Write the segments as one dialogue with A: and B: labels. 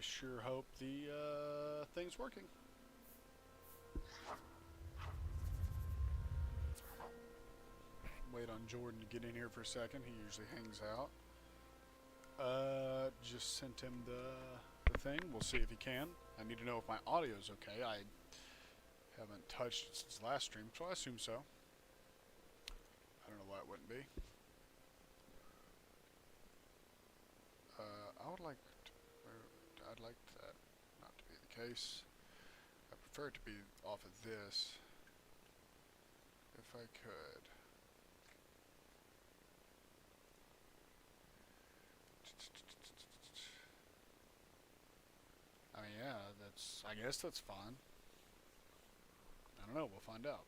A: sure hope the thing's working. Wait on Jordan to get in here for a second. He usually hangs out. Just sent him the thing. We'll see if he can. I need to know if my audio's okay. I haven't touched it since last stream, so I assume so. I don't know why it wouldn't be. I'd like that not to be the case. I prefer it to be off of this, if I could. I mean, yeah, I guess that's fine. I don't know, we'll find out.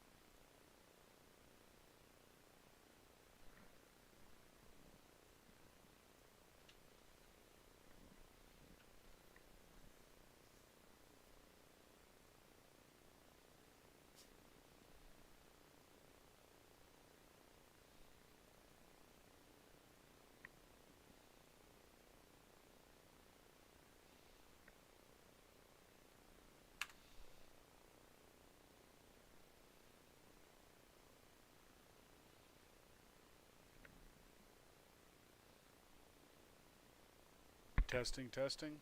A: Testing, testing.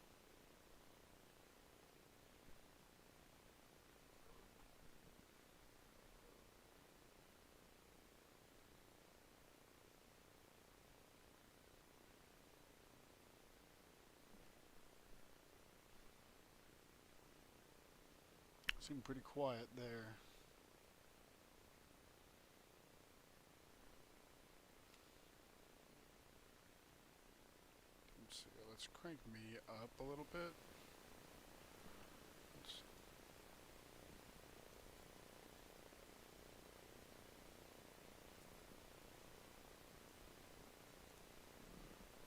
A: Seemed pretty quiet there. Let's see, let's crank me up a little bit.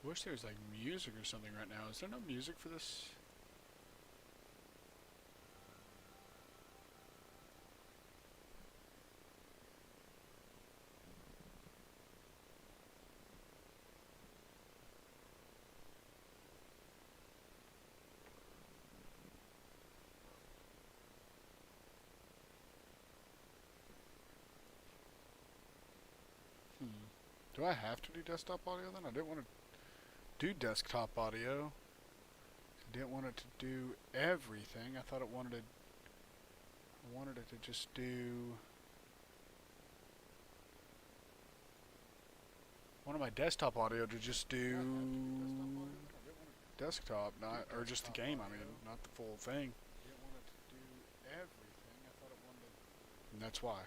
A: Wish there was like music or something right now. Is there no music for this? Do I have to do desktop audio then? I didn't want to do desktop audio. I didn't want it to do everything. I thought I wanted it to just do wanted my desktop audio to just do desktop, not or just the game. I mean, not the full thing. Didn't want it to do everything. I thought it wanted, and that's why.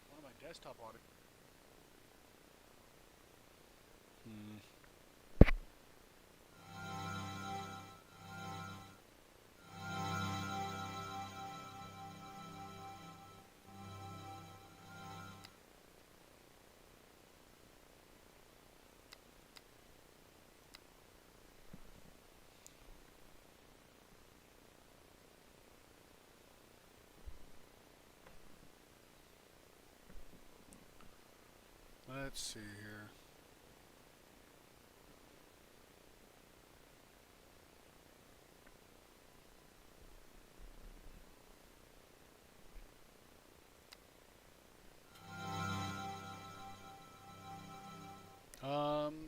A: One of my desktop audio. Let's see here.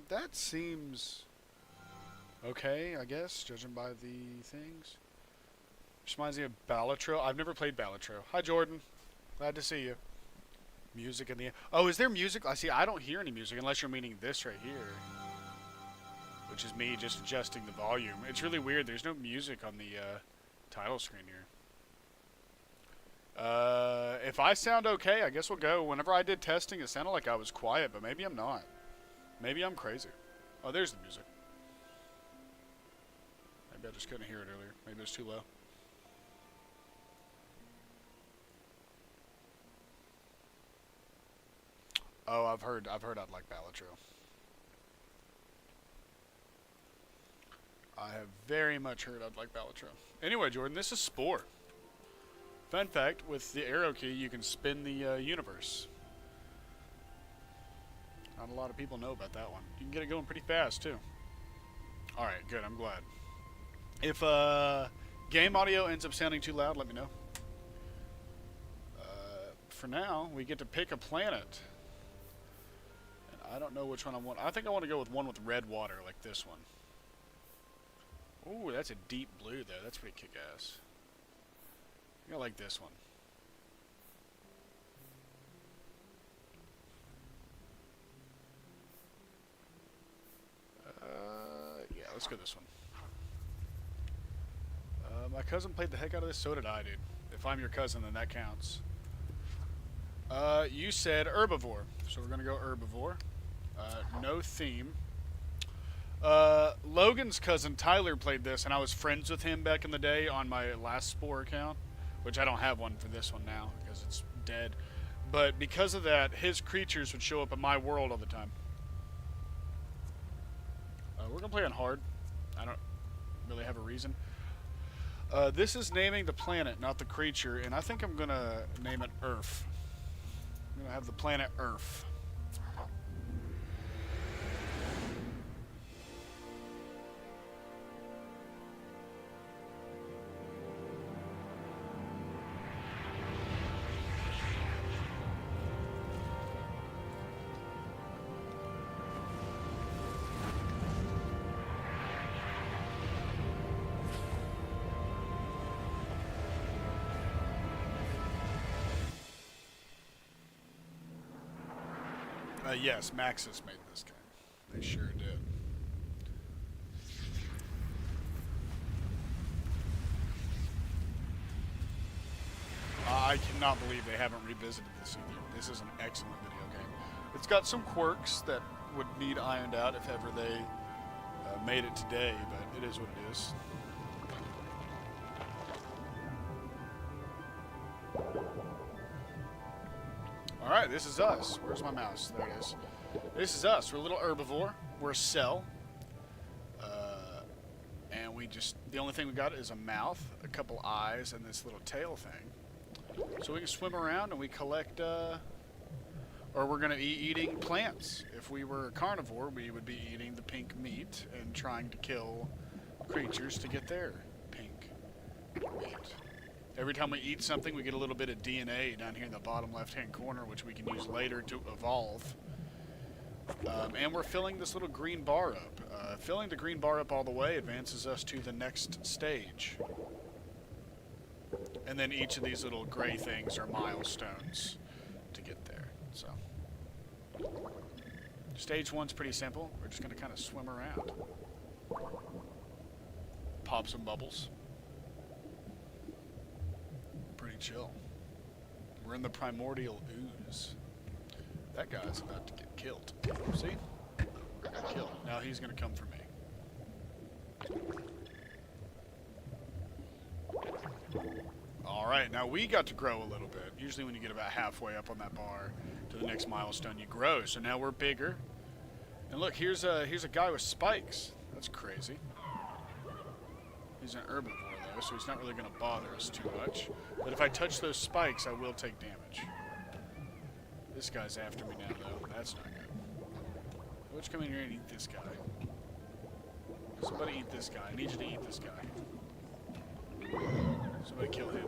A: That seems okay, I guess, judging by the things. Just reminds me of Balatro. I've never played Balatro. Hi, Jordan. Glad to see you. Music in the... Oh, is there music? I see, I don't hear any music unless you're meaning this right here. Which is me just adjusting the volume. It's really weird. There's no music on the title screen here. If I sound okay, I guess we'll go. Whenever I did testing, it sounded like I was quiet, but maybe I'm not. Maybe I'm crazy. Oh, there's the music. Maybe I just couldn't hear it earlier. Maybe it was too low. Oh, I've heard I'd like Balatro. I have very much heard I'd like Balatro. Anyway, Jordan, this is Spore. Fun fact, with the arrow key, you can spin the universe. Not a lot of people know about that one. You can get it going pretty fast, too. Alright, good. I'm glad. If game audio ends up sounding too loud, let me know. For now, we get to pick a planet. And I don't know which one I want. I think I want to go with one with red water, like this one. Ooh, that's a deep blue, though. That's pretty kick-ass. I think I like this one. Yeah, let's go this one. My cousin played the heck out of this. So did I, dude. If I'm your cousin, then that counts. You said herbivore, so we're gonna go herbivore. No theme. Logan's cousin Tyler played this, and I was friends with him back in the day on my last Spore account, which I don't have one for this one now because it's dead. But because of that, his creatures would show up in my world all the time. We're gonna play on hard. I don't really have a reason. This is naming the planet, not the creature, and I think I'm gonna name it Earth. I'm gonna have the planet Earth. Yes, Maxis made this game. They sure did. I cannot believe they haven't revisited this either. This is an excellent video game. It's got some quirks that would need ironed out if ever they made it today, but it is what it is. Alright, this is us. Where's my mouse? There it is. This is us. We're a little herbivore. We're a cell. And we just... The only thing we got is a mouth, a couple eyes, and this little tail thing. So we can swim around and we collect... or we're going to be eating plants. If we were a carnivore, we would be eating the pink meat and trying to kill creatures to get their pink meat. Every time we eat something, we get a little bit of DNA down here in the bottom left-hand corner, which we can use later to evolve. And we're filling this little green bar up. Filling the green bar up all the way advances us to the next stage. And then each of these little gray things are milestones to get there. So, stage one's pretty simple. We're just going to kind of swim around. Pop some bubbles. Pretty chill. We're in the primordial ooze. That guy's about to get killed. See? Got killed. Now he's gonna come for me. Alright, now we got to grow a little bit. Usually when you get about halfway up on that bar to the next milestone, you grow. So now we're bigger. And look, here's a guy with spikes. That's crazy. He's an herbivore. So he's not really going to bother us too much. But if I touch those spikes, I will take damage. This guy's after me now, though. That's not good. Let's come in here and eat this guy. Somebody eat this guy. I need you to eat this guy. Somebody kill him.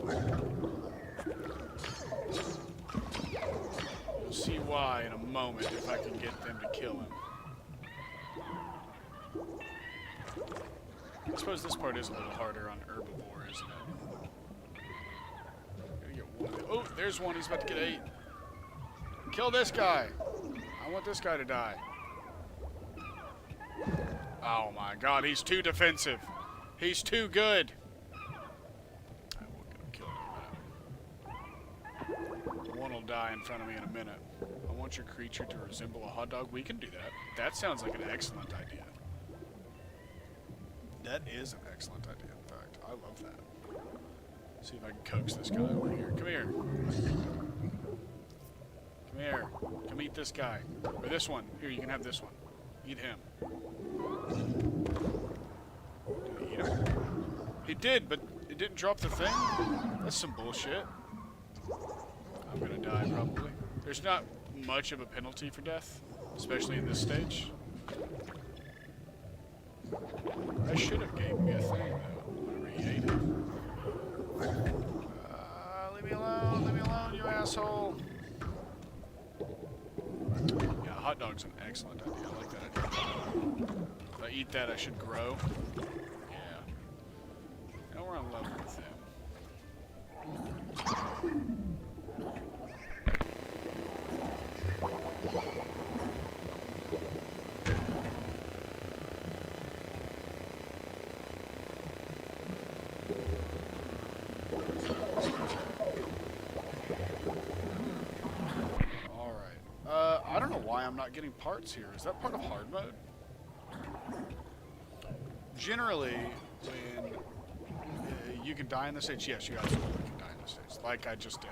A: You'll see why in a moment if I can get them to kill him. I suppose this part is a little harder on herbivore, isn't it? Gotta get one. Oh, there's one. He's about to get 8. Kill this guy. I want this guy to die. Oh my god, he's too defensive. He's too good. I will get him killed in a minute. One will die in front of me in a minute. I want your creature to resemble a hot dog. We can do that. That sounds like an excellent idea. That is an excellent idea, in fact. I love that. See if I can coax this guy over here. Come here. Come here. Come eat this guy. Or this one. Here, you can have this one. Eat him. Did he eat him? He did, but it didn't drop the thing? That's some bullshit. I'm gonna die, probably. There's not much of a penalty for death. especially in this stage. I should have gave me a thing though. Whenever he ate it. Leave me alone, you asshole. Yeah, hot dog's an excellent idea. I like that idea. If I eat that, I should grow. Yeah. Now we're on level with him. I don't know why I'm not getting parts here. Is that part of hard mode? Generally, when you can die in this stage, yes, you absolutely can die in this stage, like I just did.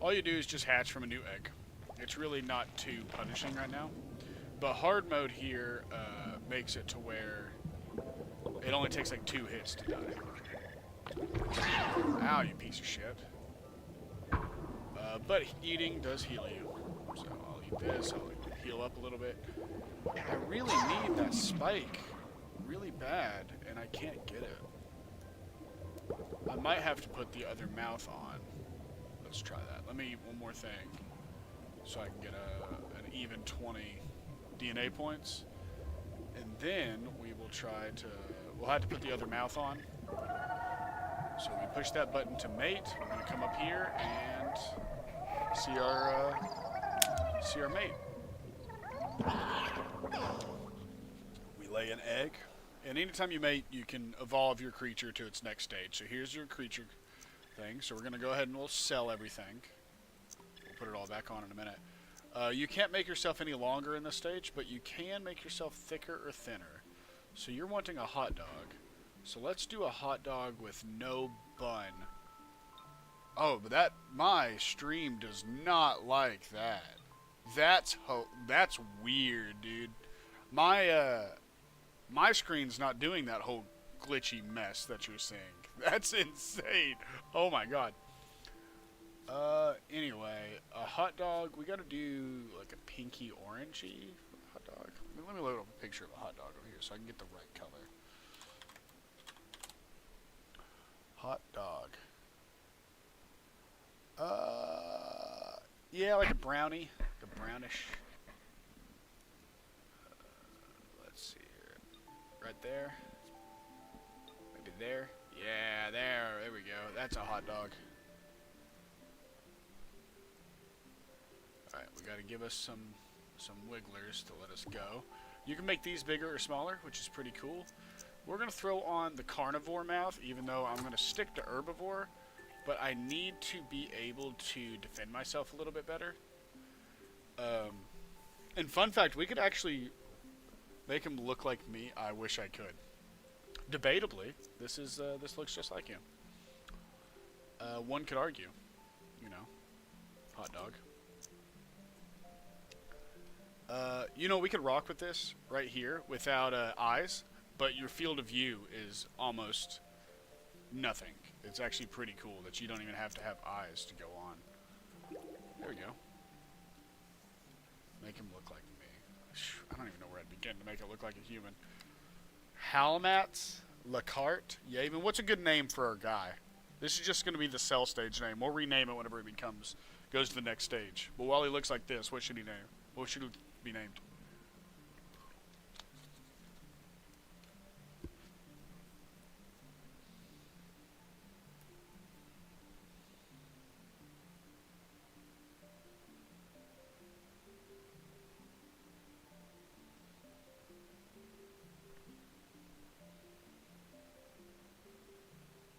A: All you do is just hatch from a new egg. It's really not too punishing right now. But hard mode here makes it to where it only takes like 2 hits to die. Ow, you piece of shit. But eating does heal you. So I'll eat this, I'll heal up a little bit. I really need that spike really bad, and I can't get it. I might have to put the other mouth on. Let's try that. Let me eat one more thing so I can get an even 20 DNA points. And then we will try to... We'll have to put the other mouth on. So we push that button to mate. We're going to come up here and see our mate. We lay an egg. And anytime you mate, you can evolve your creature to its next stage. So here's your creature thing. So we're going to go ahead and we'll sell everything. We'll put it all back on in a minute. You can't make yourself any longer in this stage, but you can make yourself thicker or thinner. So you're wanting a hot dog. So let's do a hot dog with no bun. Oh, but my stream does not like that. That's weird, dude. My screen's not doing that whole glitchy mess that you're seeing. That's insane. Oh my god. Anyway, a hot dog, we gotta do like a pinky orangey hot dog. Let me load up a picture of a hot dog over here so I can get the right color. Hot dog. Yeah, like a brownie. Like a brownish. Let's see here. Right there. Maybe there. Yeah, there we go. That's a hot dog. Alright, we gotta give us some wigglers to let us go. You can make these bigger or smaller, which is pretty cool. We're gonna throw on the carnivore mouth, even though I'm gonna stick to herbivore, but I need to be able to defend myself a little bit better. And fun fact, we could actually make him look like me. I wish I could. Debatably, this looks just like him. One could argue, you know, hot dog. You know, we could rock with this right here without eyes, but your field of view is almost nothing. It's actually pretty cool that you don't even have to have eyes to go on. There we go. Make him look like me. I don't even know where I'd begin to make it look like a human. Halmats, Lacarte, Yavin. What's a good name for our guy? This is just going to be the cell stage name. We'll rename it whenever it goes to the next stage. But while he looks like this, what should he name? What should it be named?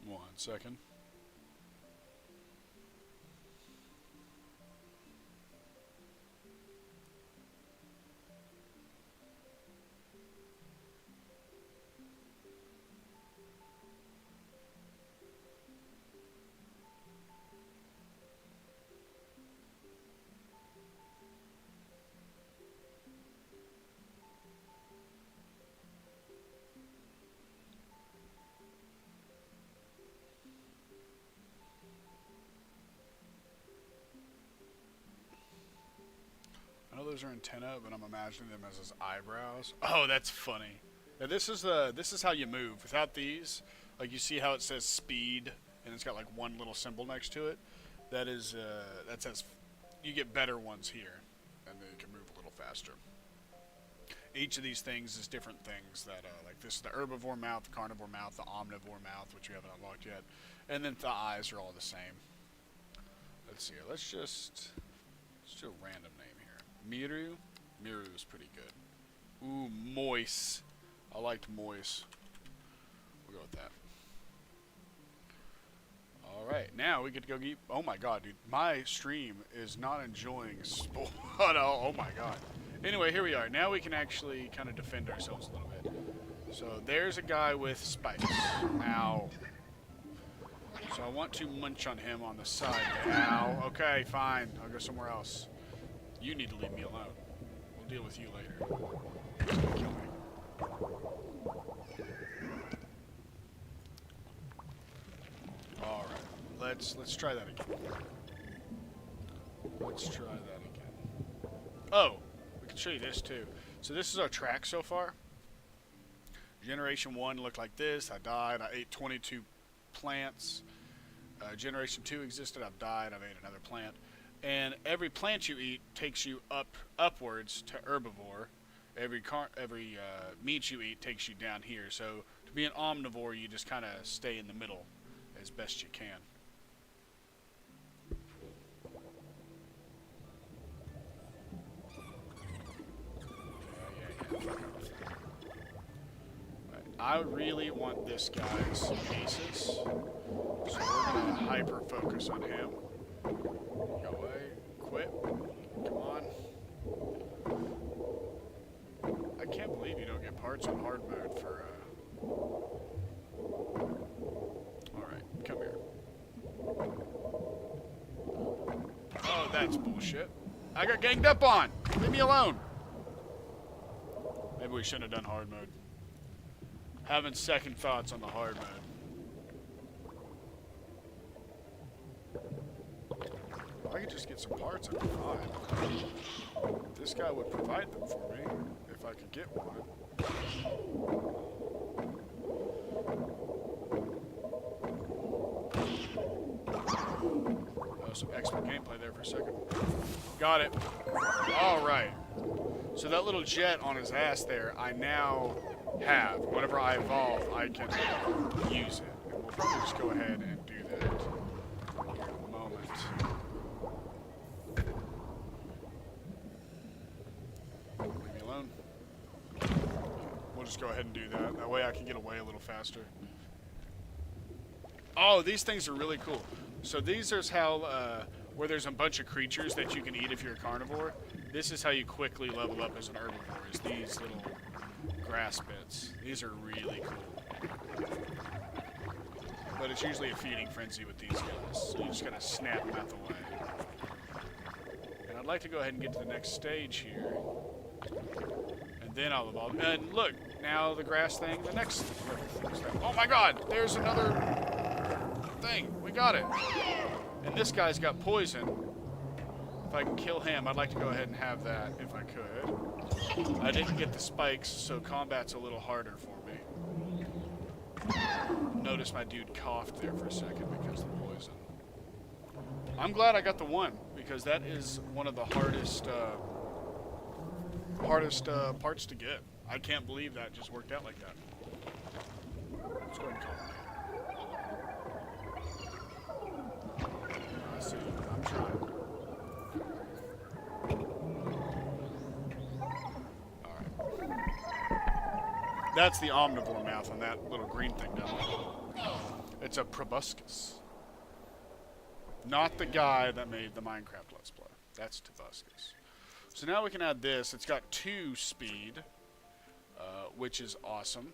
A: One second. those are antennae, but I'm imagining them as his eyebrows. Oh, that's funny. Now this is how you move. Without these, like you see how it says speed, and it's got like one little symbol next to it. That's as you get better ones here, and then you can move a little faster. Each of these things is different things that, like this is the herbivore mouth, the carnivore mouth, the omnivore mouth, which we haven't unlocked yet, and then the eyes are all the same. Let's see here. Let's do a random name here. Miru. Miru is pretty good. Ooh, Moise. I liked Moise. We'll go with that. Alright, now we get to go get... Oh my god, dude. My stream is not enjoying spore at all. Oh my god. Anyway, here we are. Now we can actually kind of defend ourselves a little bit. So there's a guy with spikes. Ow. So I want to munch on him on the side. Ow. Okay, fine. I'll go somewhere else. You need to leave me alone. We'll deal with you later. He's gonna kill me. Alright. Let's try that again. Let's try that again. Oh! We can show you this too. So this is our track so far. Generation 1 looked like this. I died. I ate 22 plants. Generation 2 existed. I've died. I've ate another plant. And every plant you eat takes you upwards to herbivore. Every meat you eat takes you down here. So to be an omnivore, you just kind of stay in the middle as best you can. I really want this guy's aces, so we're going to hyper-focus on him. Go away. Quit. Come on. I can't believe you don't get parts on hard mode for, Alright, come here. Oh, that's bullshit. I got ganged up on! Leave me alone! Maybe we shouldn't have done hard mode. Having second thoughts on the hard mode. If I could just get some parts, I'd be fine. This guy would provide them for me, if I could get one. Oh, some expert gameplay there for a second. Got it. Alright. So that little jet on his ass there, I now have. Whenever I evolve, I can use it. And we'll probably just go ahead and do that here in a moment. Leave me alone. We'll just go ahead and do that. That way I can get away a little faster. Oh, these things are really cool. So these are how, where there's a bunch of creatures that you can eat if you're a carnivore. This is how you quickly level up as an herbivore, is these little grass bits. These are really cool. But it's usually a feeding frenzy with these guys, so you just gotta snap them out the way. And I'd like to go ahead and get to the next stage here. And then I'll evolve. And look, now the grass thing, the next step. Oh my god, there's another thing. We got it. And this guy's got poison. If I can kill him, I'd like to go ahead and have that if I could. I didn't get the spikes, so combat's a little harder for me. Notice my dude coughed there for a second because of the poison. I'm glad I got the one, because that is one of the hardest parts to get. I can't believe that just worked out like that. Let's go ahead and call it. I see. I'm trying. Alright. That's the omnivore mouth on that little green thing down there. It's a proboscis. Not the guy that made the Minecraft Let's Play. That's Tobuscus. So now we can add this. It's got 2 speed, which is awesome.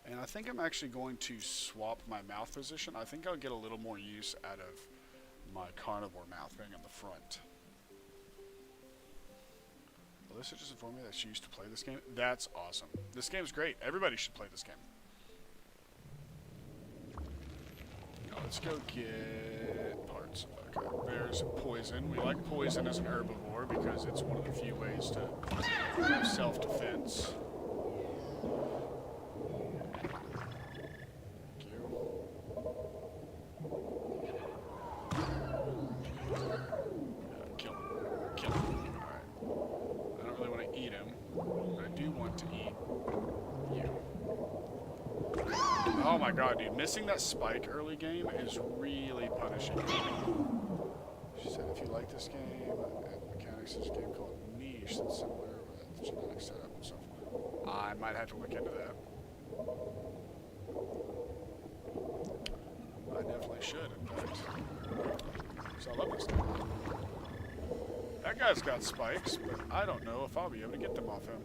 A: And I think I'm actually going to swap my mouth position. I think I'll get a little more use out of my carnivore mouth being in the front. Alyssa just informed me that she used to play this game. That's awesome. This game's great. Everybody should play this game. Now let's go get parts. Okay, there's poison. We like poison as an herbivore because it's one of the few ways to have self-defense. Thank you. Kill him. Kill him. Alright. I don't really want to eat him. But I do want to eat you. Oh my god, dude. Missing that spike early game is really punishing. She said if you like this game and mechanics, there's a game called Niche that's similar with genetic setup and stuff. I might have to look into that. I definitely should, in fact. So I love this game. That guy's got spikes, but I don't know if I'll be able to get them off him.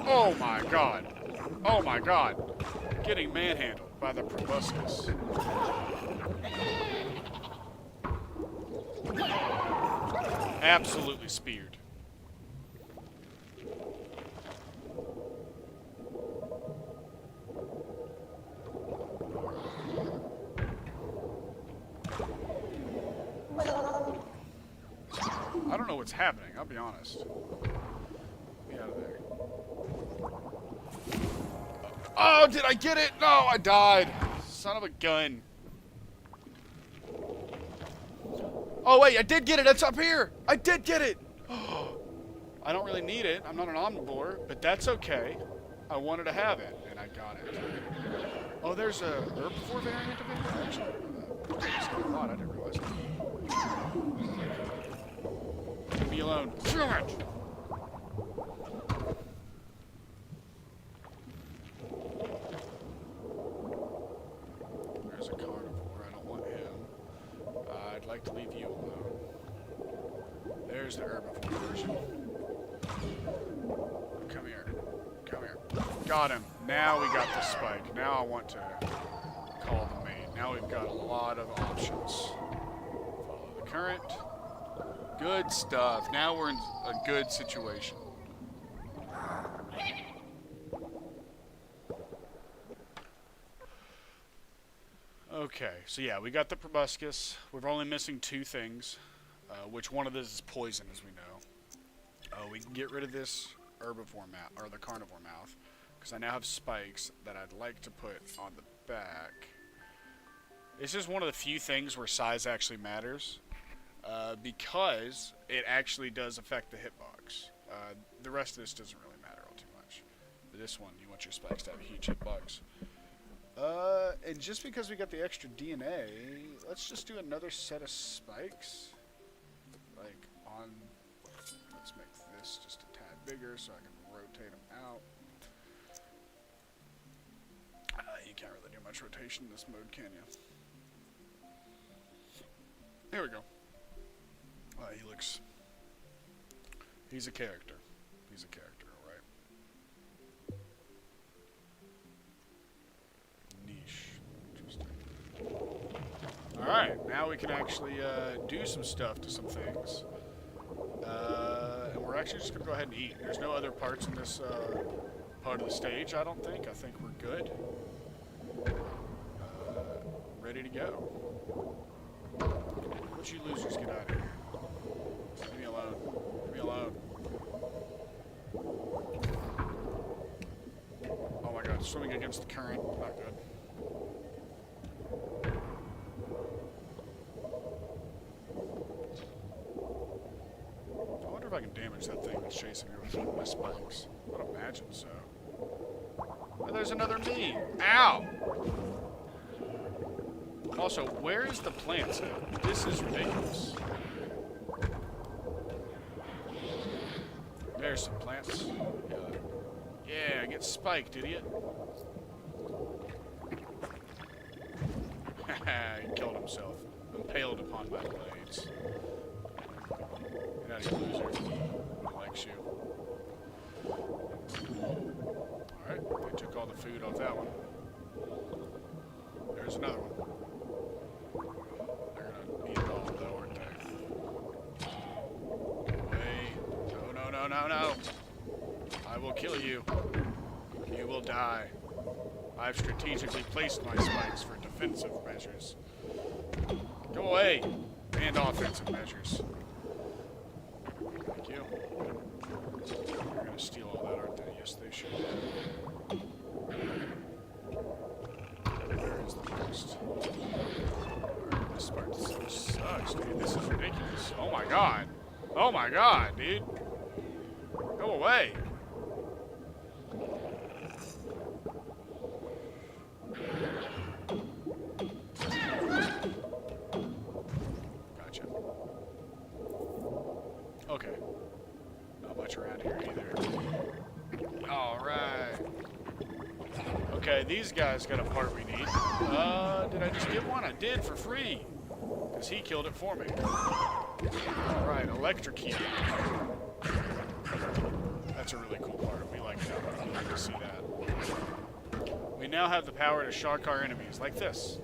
A: Oh my god! Oh my god! Getting manhandled by the proboscis. Absolutely speared. I don't know what's happening, I'll be honest. Get out of there. Oh, did I get it? No, I died. Son of a gun. Oh, wait, I did get it. It's up here. I did get it. I don't really need it. I'm not an omnivore, but that's okay. I wanted to have it, and I got it. Oh, there's a herbivore variant of it? Actually, I didn't realize it. Leave me alone. Damn it! There's a carnivore. I don't want him. I'd like to leave you alone. There's the herbivore version. Come here. Come here. Got him. Now we got the spike. Now I want to call the mate. Now we've got a lot of options. Follow the current. Good stuff. Now we're in a good situation. Okay, so yeah, we got the proboscis. We're only missing two things, which one of this is poison, as we know. We can get rid of this herbivore mouth, or the carnivore mouth, because I now have spikes that I'd like to put on the back. This is one of the few things where size actually matters. Because it actually does affect the hitbox. The rest of this doesn't really matter all too much. But this one, you want your spikes to have a huge hitbox. And just because we got the extra DNA, let's just do another set of spikes. Like on, let's make this just a tad bigger so I can rotate them out. You can't really do much rotation in this mode, can you? Here we go. He looks... He's a character. He's a character, alright. Niche. Interesting. Alright, now we can actually do some stuff to some things. And we're actually just going to go ahead and eat. There's no other parts in this part of the stage, I don't think. I think we're good. Ready to go. What you losers, get out of here. Leave me alone. Leave me alone. Oh my god, swimming against the current. Not good. I wonder if I can damage that thing that's chasing me with my spikes. I would imagine so. Oh, there's another me. Ow! Also, where is the plants at? This is ridiculous. There's some plants. Yeah, get spiked, idiot. Haha, he killed himself. Impaled upon my blades. Get out of here, loser. Nobody likes you. Alright, they took all the food off that one. There's another one. They're gonna eat it all, though, aren't they? Get away. No, no, no, no, no. I will kill you. You will die. I've strategically placed my spikes for defensive measures. Go away. And offensive measures. Thank you. They're gonna steal all that, aren't they? Yes, they should. Where is the post? Alright, this part sucks, dude. This is ridiculous. Oh my god. Oh my god, dude. Go away. Gotcha. Okay. Not much around here either. Alright. Okay, these guys got a part we need. Did I just get one? I did for free. Because he killed it for me. Alright, electrocute. That's a really cool part. We like that. I like to see that. We now have the power to shock our enemies, like this.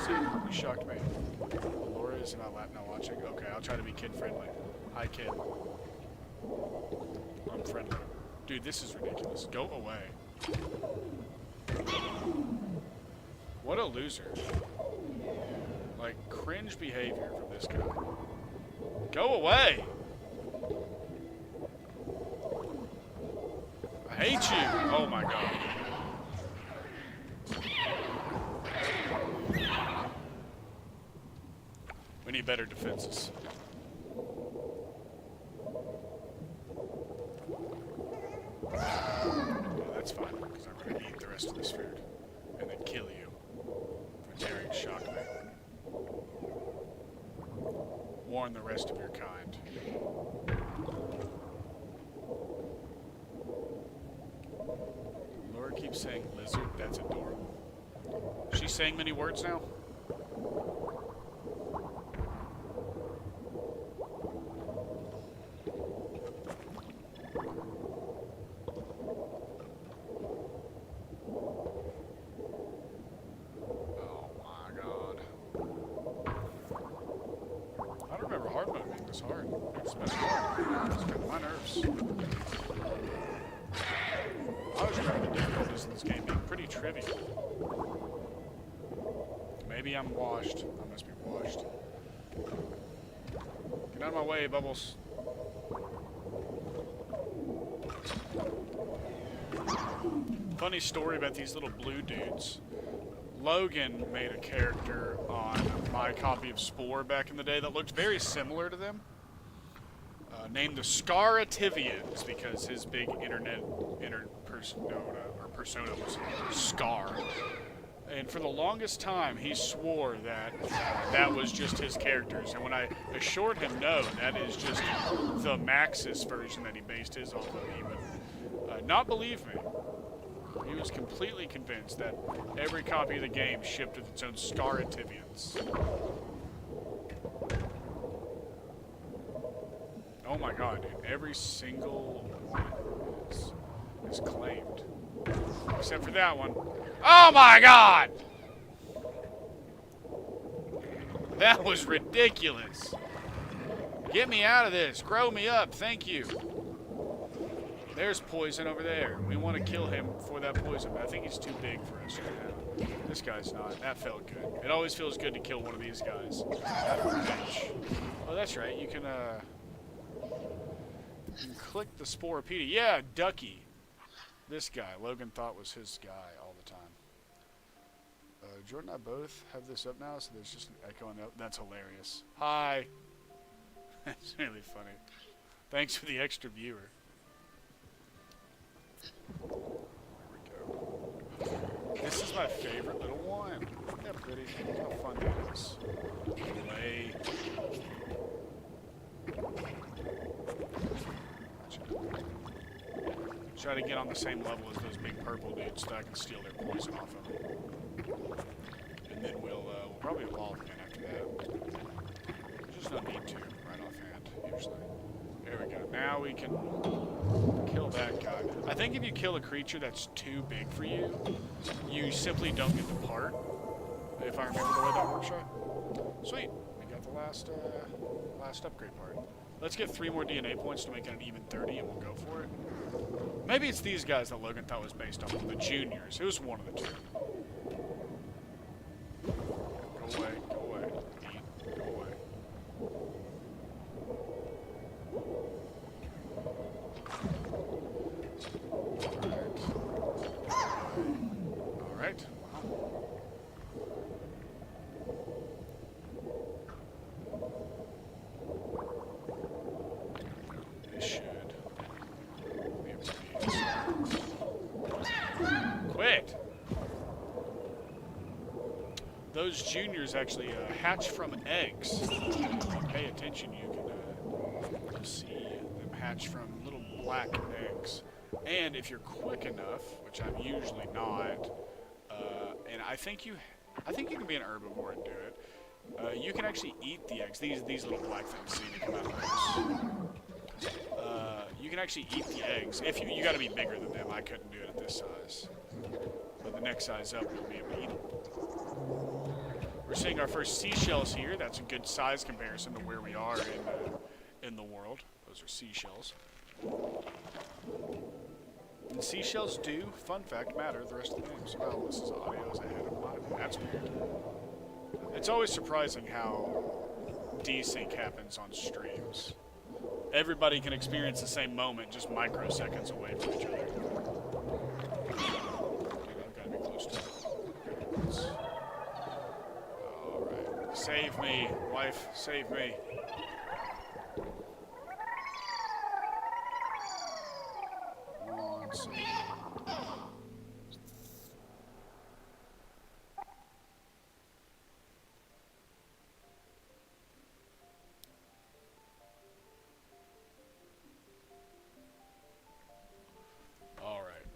A: See, you shocked me. Laura is not watching. Okay, I'll try to be kid-friendly. Hi, kid. I'm friendly. Dude, this is ridiculous. Go away. What a loser. Like, cringe behavior from this guy. Go away! I hate you! Oh my god. We need better defenses. Yeah, that's fine, because I'm going to eat the rest of this food. And then kill you for daring to shock me. Warn the rest of your kind. Laura keeps saying lizard. That's adorable. She's saying many words now? It's hard. It's been hard. It's been my nerves. I always remember the difficulties in this game being pretty trivial. Maybe I'm washed. I must be washed. Get out of my way, Bubbles. Funny story about these little blue dudes. Logan made a character on my copy of Spore back in the day that looked very similar to them. Named the Scarativians because his big persona was Scar. And for the longest time, he swore that that was just his characters. And when I assured him no, that is just the Maxis version that he based his off of, he would not believe me. He was completely convinced that every copy of the game shipped with its own Scarativians. Oh my god, dude. Every single one is claimed. Except for that one. Oh my god! That was ridiculous. Get me out of this. Grow me up. Thank you. There's poison over there. We want to kill him for that poison, but I think he's too big for us right now. This guy's not. That felt good. It always feels good to kill one of these guys. Oh, that's right. You can click the spore repeater. Yeah, Ducky. This guy. Logan thought was his guy all the time. Jordan and I both have this up now, so there's just an echo on the... That's hilarious. Hi. That's really funny. Thanks for the extra viewer. There we go. This is my favorite little one. Look how pretty. Look how fun that is. Play. Try to get on the same level as those big purple dudes so I can steal their poison off of them. And then we'll probably evolve again after that. Just no need to, right offhand, usually. There we go. Now we can kill that guy. I think if you kill a creature that's too big for you, you simply don't get the part. If I remember the way that works right. Sweet. We got the last upgrade part. Let's get 3 more DNA points to make it an even 30 and we'll go for it. Maybe it's these guys that Logan thought was based on, the juniors. It was one of the two. Go away, go away. Eat. Go those juniors actually hatch from eggs. Pay attention, you can see them hatch from little black eggs. And if you're quick enough, which I'm usually not, and I think you can be an herbivore and do it. You can actually eat the eggs. These little black things see to come out of this. You can actually eat the eggs. If you got to be bigger than them. I couldn't do it at this size. But the next size up will be able to eat them. We're seeing our first seashells here. That's a good size comparison to where we are in the world. Those are seashells. And seashells do, fun fact, matter the rest of the game. So, well, this is audio is ahead of mine. That's weird. It's always surprising how desync happens on streams. Everybody can experience the same moment just microseconds away from each other. I've got to be close to it. Alright. Save me, wife. Save me.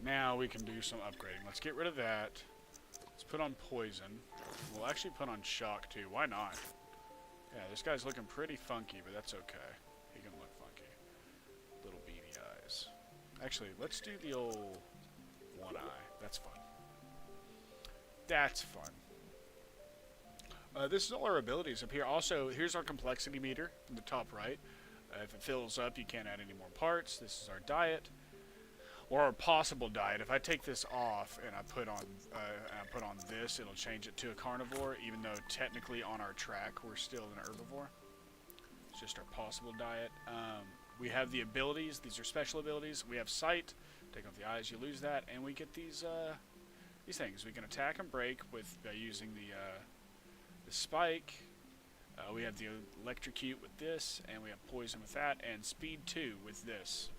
A: Now we can do some upgrading. Let's get rid of that. Let's put on poison. We'll actually put on shock too. Why not? Yeah, this guy's looking pretty funky, but that's okay. He can look funky. Little beady eyes. Actually, let's do the old one eye. That's fun. That's fun. This is all our abilities up here. Also, here's our complexity meter in the top right. If it fills up, you can't add any more parts. This is our diet. Or our possible diet. If I take this off and I put on this, it'll change it to a carnivore, even though technically on our track we're still an herbivore. It's just our possible diet. We have the abilities. These are special abilities. We have sight. Take off the eyes, you lose that, and we get these things. We can attack and break with using the spike. We have the electrocute with this, and we have poison with that, and speed 2 with this.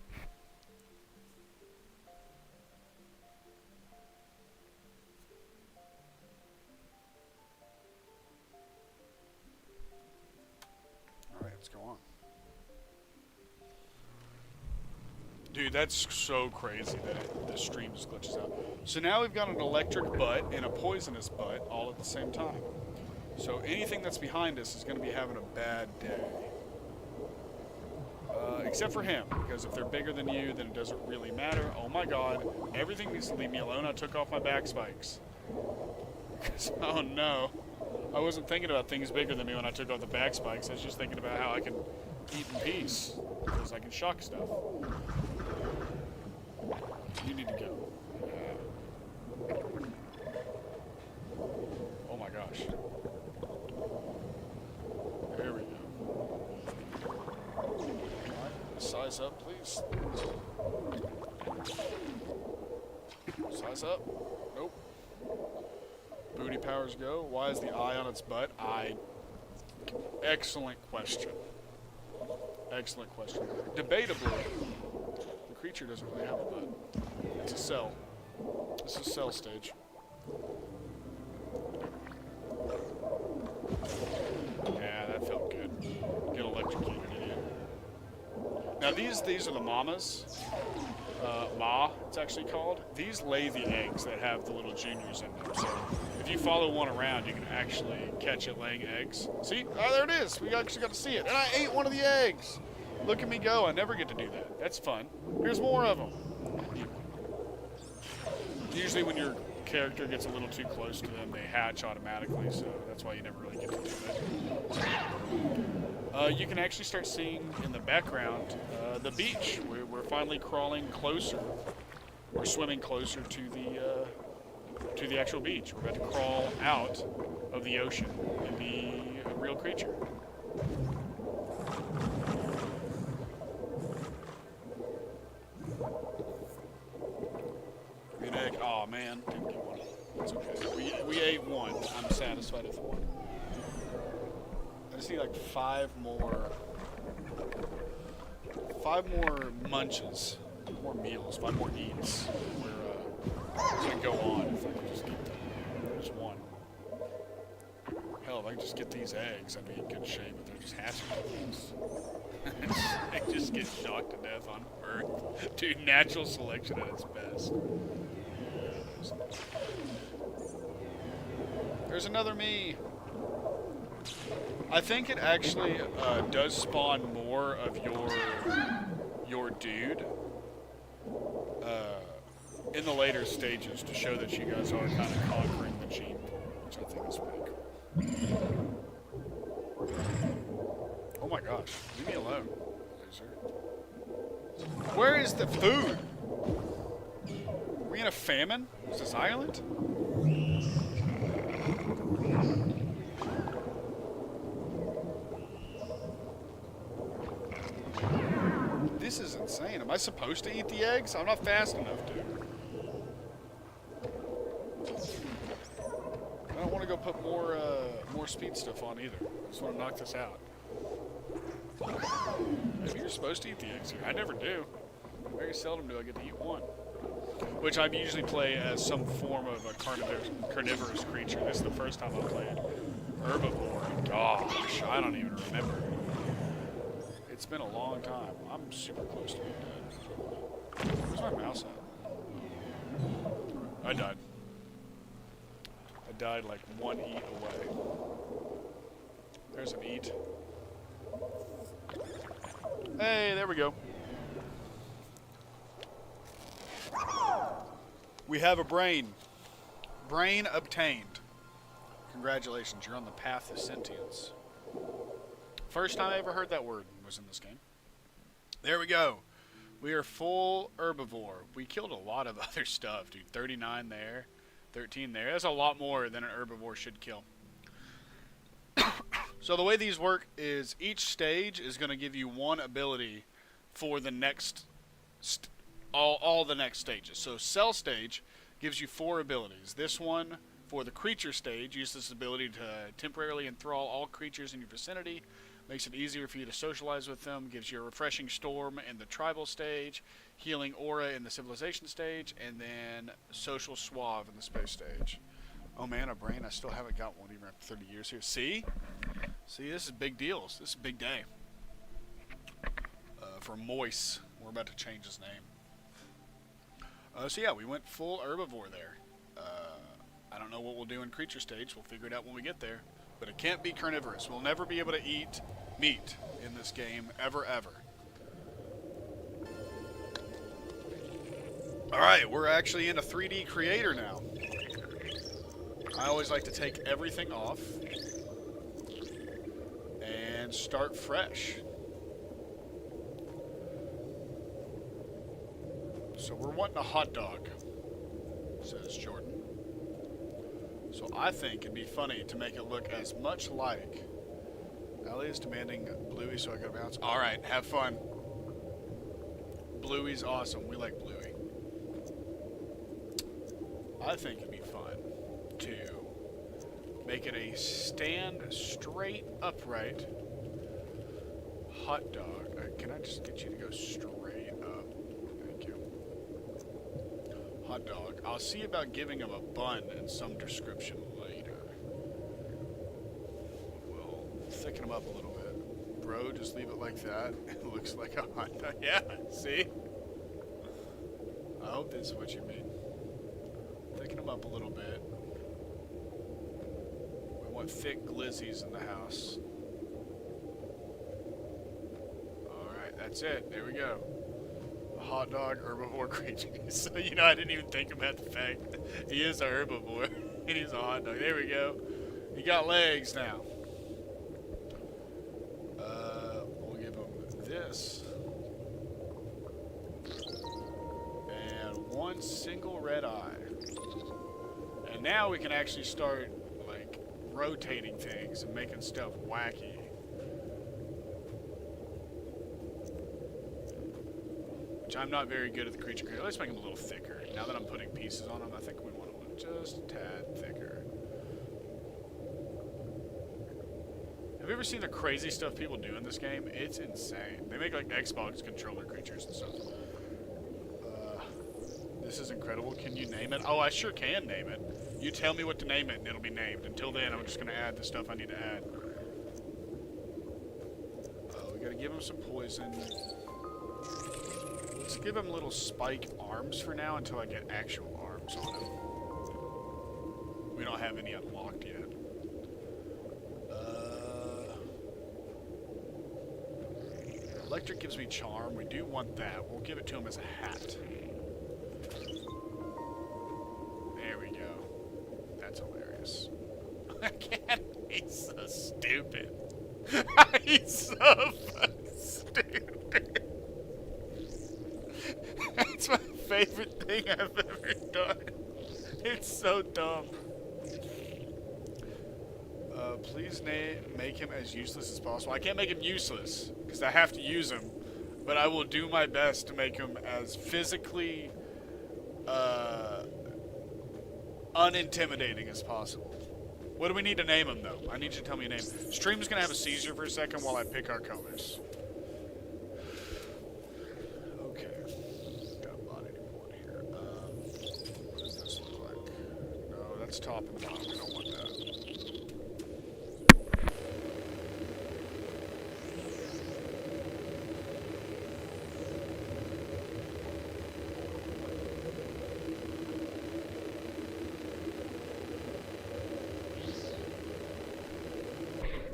A: Let's go on. Dude, that's so crazy that the stream just glitches out. So now we've got an electric butt and a poisonous butt all at the same time. So anything that's behind us is going to be having a bad day. Except for him, because if they're bigger than you, then it doesn't really matter. Oh my god, everything needs to leave me alone. I took off my back spikes. Oh no. I wasn't thinking about things bigger than me when I took off the back spikes. I was just thinking about how I can eat in peace, because I can shock stuff. You need to go. Oh my gosh. There we go. Size up, please. Size up. Nope. Booty powers go. Why is the eye on its butt? Excellent question. Excellent question. Debatably, the creature doesn't really have a butt. It's a cell. This is cell stage. Yeah, that felt good. Get electrocuted, idiot. Now these are the mamas. Ma, it's actually called. These lay the eggs that have the little juniors in them. So if you follow one around, you can actually catch it laying eggs. See? Oh, there it is. We actually got to see it. And I ate one of the eggs. Look at me go. I never get to do that. That's fun. Here's more of them. Usually when your character gets a little too close to them, they hatch automatically. So that's why you never really get to do that. You can actually start seeing in the background the beach. We're finally crawling closer. We're swimming closer to the actual beach. We're about to crawl out of the ocean and be a real creature. An egg. Oh man, didn't get one. It's okay. We ate one. I'm satisfied with one. I just need like 5 more munches, more meals, 5 more eats. We're gonna go on if I can just get that. There's one. hell, if I could just get these eggs, I'd be in good shape, but they're just hatching things. They just get shocked to death on birth. Dude, natural selection at its best. There's another me. I think it actually does spawn more of your dude in the later stages to show that you guys are kind of conquering the gene pool, which I think is pretty cool. Oh my gosh, leave me alone, loser. Where is the food? Are we in a famine? Is this Ireland? This is insane. Am I supposed to eat the eggs? I'm not fast enough, dude. I don't want to go put more speed stuff on either. I just want to knock this out. Maybe you're supposed to eat the eggs here. I never do. Very seldom do I get to eat one. Which I usually play as some form of a carnivorous creature. This is the first time I played herbivore. Gosh, I don't even remember. It's been a long time. I'm super close to being dead. Where's my mouse at? I died. I died like one eat away. There's an eat. Hey, there we go. We have a brain. Brain obtained. Congratulations, you're on the path to sentience. First time I ever heard that word was in this game. There we go. We are full herbivore. We killed a lot of other stuff, dude. 39 there, 13 there. That's a lot more than an herbivore should kill. So the way these work is each stage is going to give you one ability for the next, all the next stages. So cell stage gives you 4 abilities. This one for the creature stage uses this ability to temporarily enthrall all creatures in your vicinity. Makes it easier for you to socialize with them. Gives you a refreshing storm in the tribal stage, healing aura in the civilization stage, and then social suave in the space stage. Oh man, a brain. I still haven't got one even after 30 years here. See? See, this is big deals. This is a big day. For Moise. We're about to change his name. So yeah, we went full herbivore there. I don't know what we'll do in creature stage. We'll figure it out when we get there. But it can't be carnivorous. We'll never be able to eat meat in this game, ever, ever. Alright, we're actually in a 3D creator now. I always like to take everything off and start fresh. So we're wanting a hot dog, says Jordan. So I think it'd be funny to make it look as much like... Ellie is demanding Bluey, so I gotta bounce. Alright, have fun. Bluey's awesome. We like Bluey. I think it'd be fun to make it a stand straight upright hot dog. Can I just get you to go straight up? Thank you. Hot dog. I'll see about giving him a bun in some description later. We'll thicken him up a little bit. Bro, just leave it like that. It looks like a hot dog. Yeah, see? I hope this is what you mean. Thicken him up a little bit. We want thick glizzies in the house. Alright, that's it. There we go. Hot dog herbivore creature. So, you know, I didn't even think about the fact that he is a herbivore and he's a hot dog. There we go. He got legs now. We'll give him this. And one single red eye. And now we can actually start, like, rotating things and making stuff wacky. Which I'm not very good at the creature creator. Let's make them a little thicker. Now that I'm putting pieces on them, I think we want them just a tad thicker. Have you ever seen the crazy stuff people do in this game? It's insane. They make like Xbox controller creatures and stuff. This is incredible. Can you name it? Oh, I sure can name it. You tell me what to name it, and it'll be named. Until then, I'm just gonna add the stuff I need to add. We gotta give him some poison. Let's give him little spike arms for now until I get actual arms on him. We don't have any unlocked yet. Electric gives me charm. We do want that. We'll give it to him as a hat. There we go. That's hilarious. I can't. He's so stupid. He's so stupid. That's my favorite thing I've ever done. It's so dumb. Please make him as useless as possible. I can't make him useless, because I have to use him. But I will do my best to make him as physically unintimidating as possible. What do we need to name him, though? I need you to tell me a name. Stream's going to have a seizure for a second while I pick our colors. Okay. Got a body report here. What does this look like? No, that's top and bottom. We don't want that.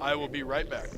A: I will be right back.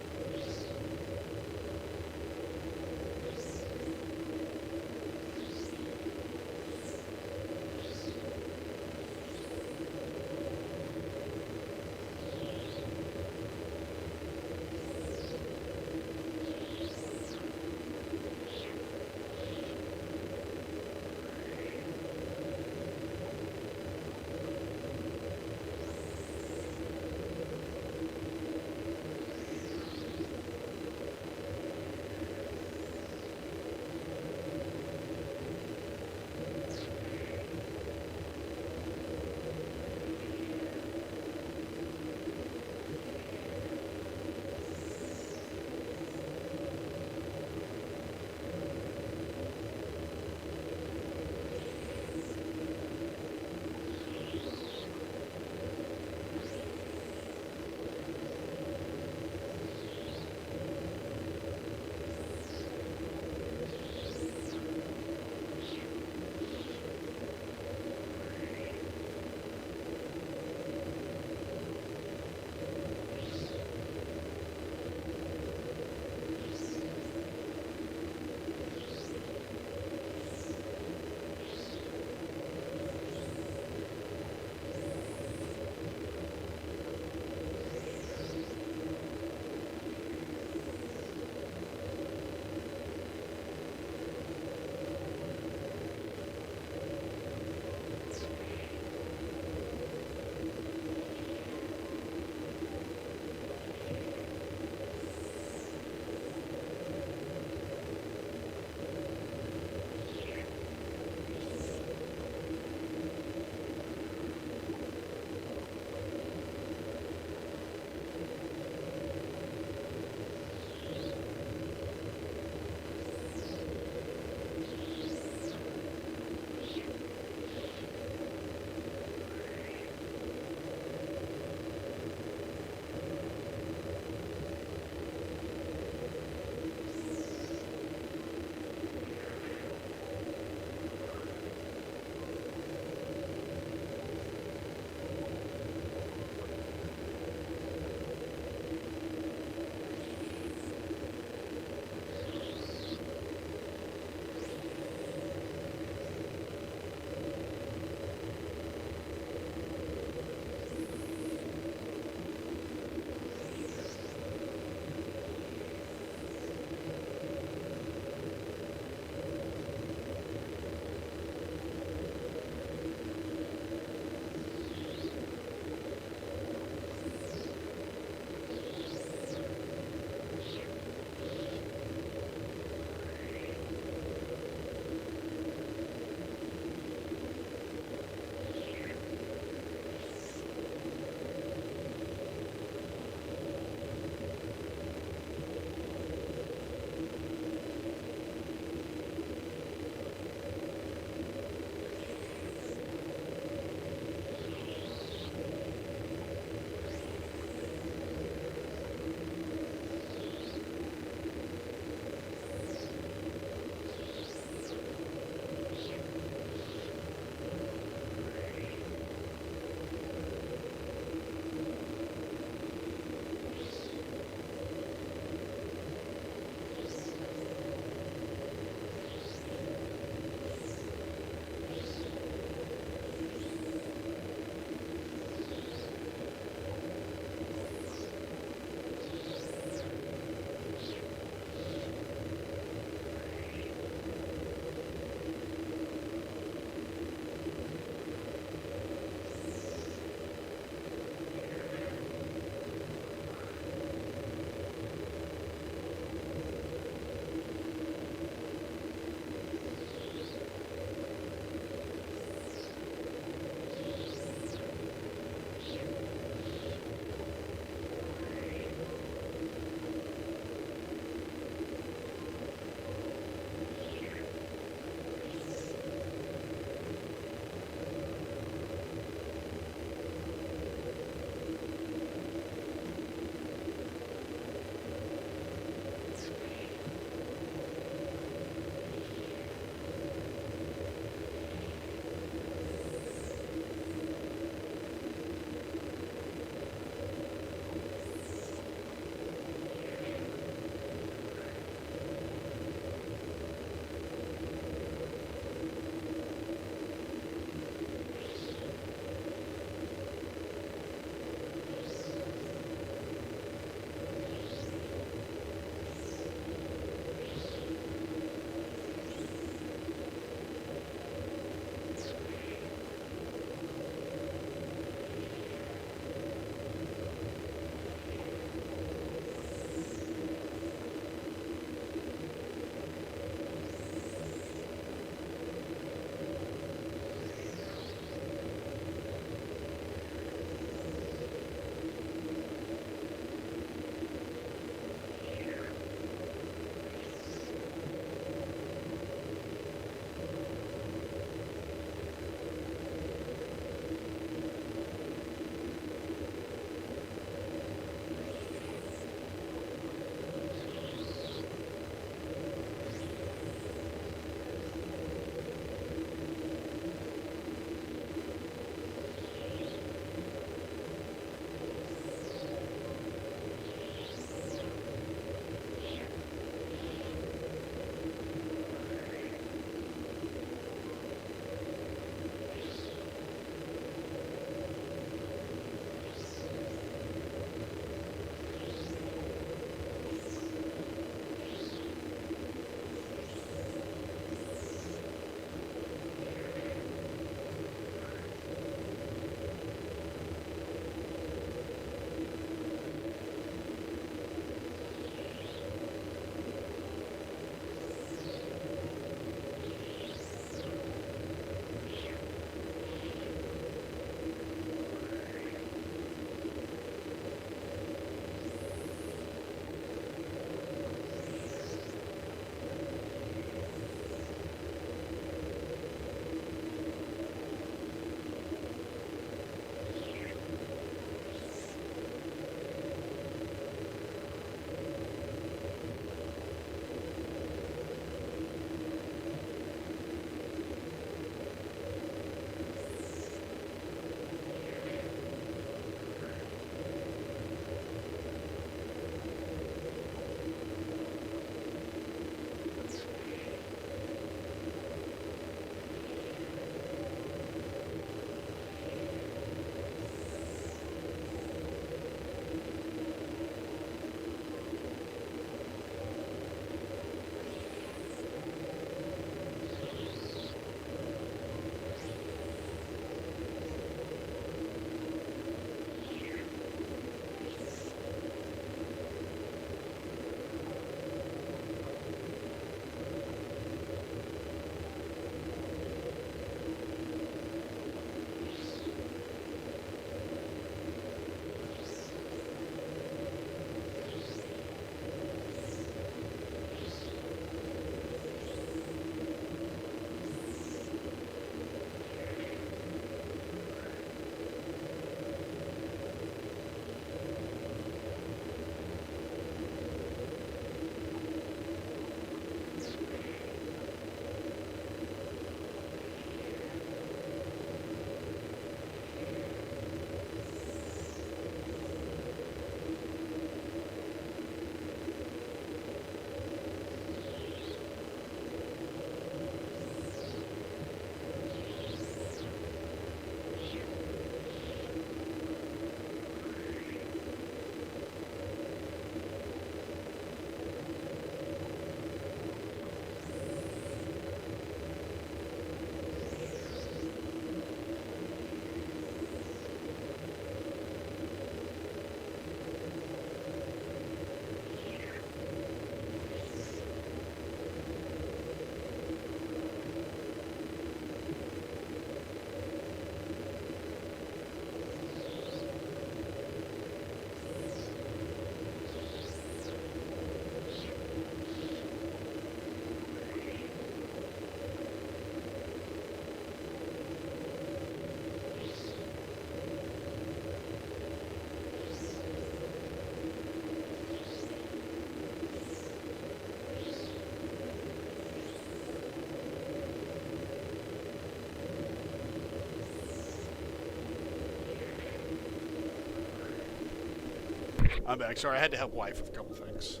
A: I'm back. Sorry, I had to help wife with a couple things.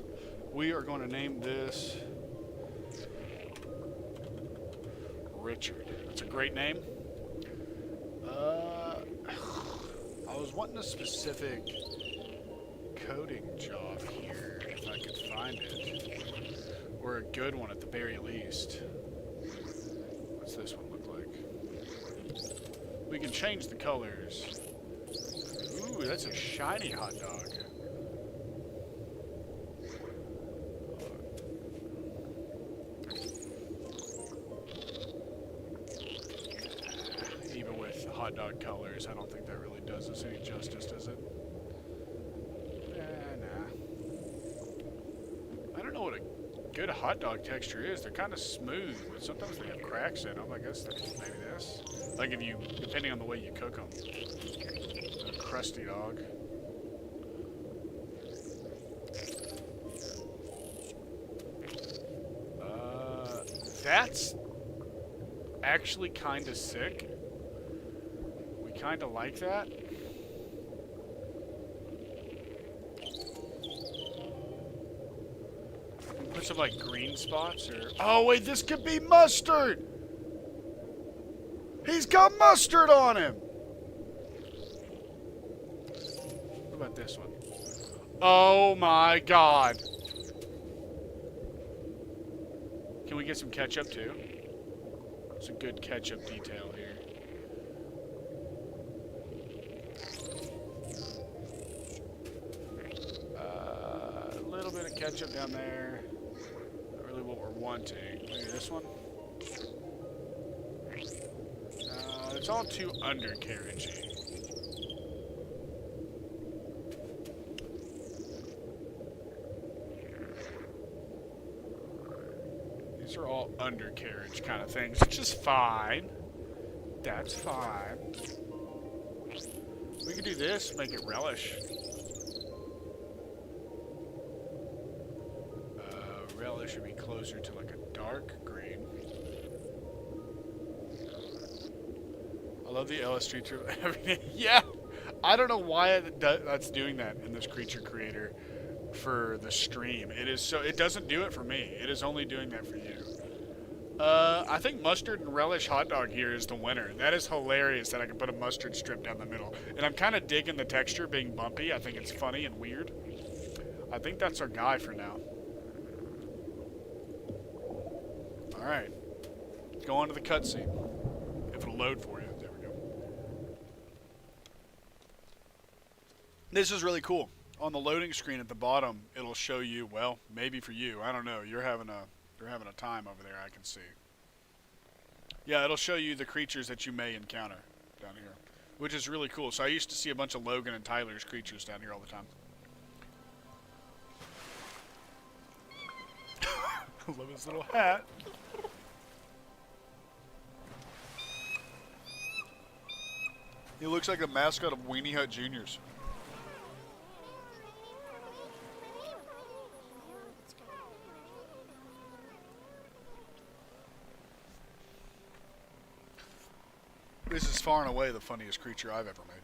A: We are going to name this Richard. That's a great name. I was wanting a specific coding job here, if I could find it. Or a good one at the very least. What's this one look like? We can change the colors. Ooh, that's a shiny hot dog. Even with hot dog colors, I don't think that really does us any justice, does it? Nah. I don't know what a good hot dog texture is. They're kind of smooth, but sometimes they have cracks in them. I guess that's maybe this. Like if you, depending on the way you cook them. A crusty dog. That's actually kind of sick. We kind of like that. Put some like green spots or... Oh wait, this could be mustard! He's got mustard on him! What about this one? Oh my god. Can we get some ketchup too? It's a good ketchup detail here. A little bit of ketchup down there. Not really what we're wanting. Maybe this one? It's all too undercarriagey. These are all undercarriage kind of things, which is fine. That's fine. We could do this, make it relish. Relish would be closer to like a dark green. I love the illustrator. Yeah, I don't know why that's doing that in this creature creator for the stream. It is so. It doesn't do it for me. It is only doing that for you. I think mustard and relish hot dog here is the winner. That is hilarious that I can put a mustard strip down the middle. And I'm kind of digging the texture being bumpy. I think it's funny and weird. I think that's our guy for now. Alright. Go on to the cutscene. If it'll load for you. There we go. This is really cool. On the loading screen at the bottom, it'll show you, well, maybe for you, I don't know, you're having a time over there, I can see. Yeah, it'll show you the creatures that you may encounter down here, which is really cool. So I used to see a bunch of Logan and Tyler's creatures down here all the time. I love his little hat. He looks like the mascot of Weenie Hut Juniors. This is far and away the funniest creature I've ever made.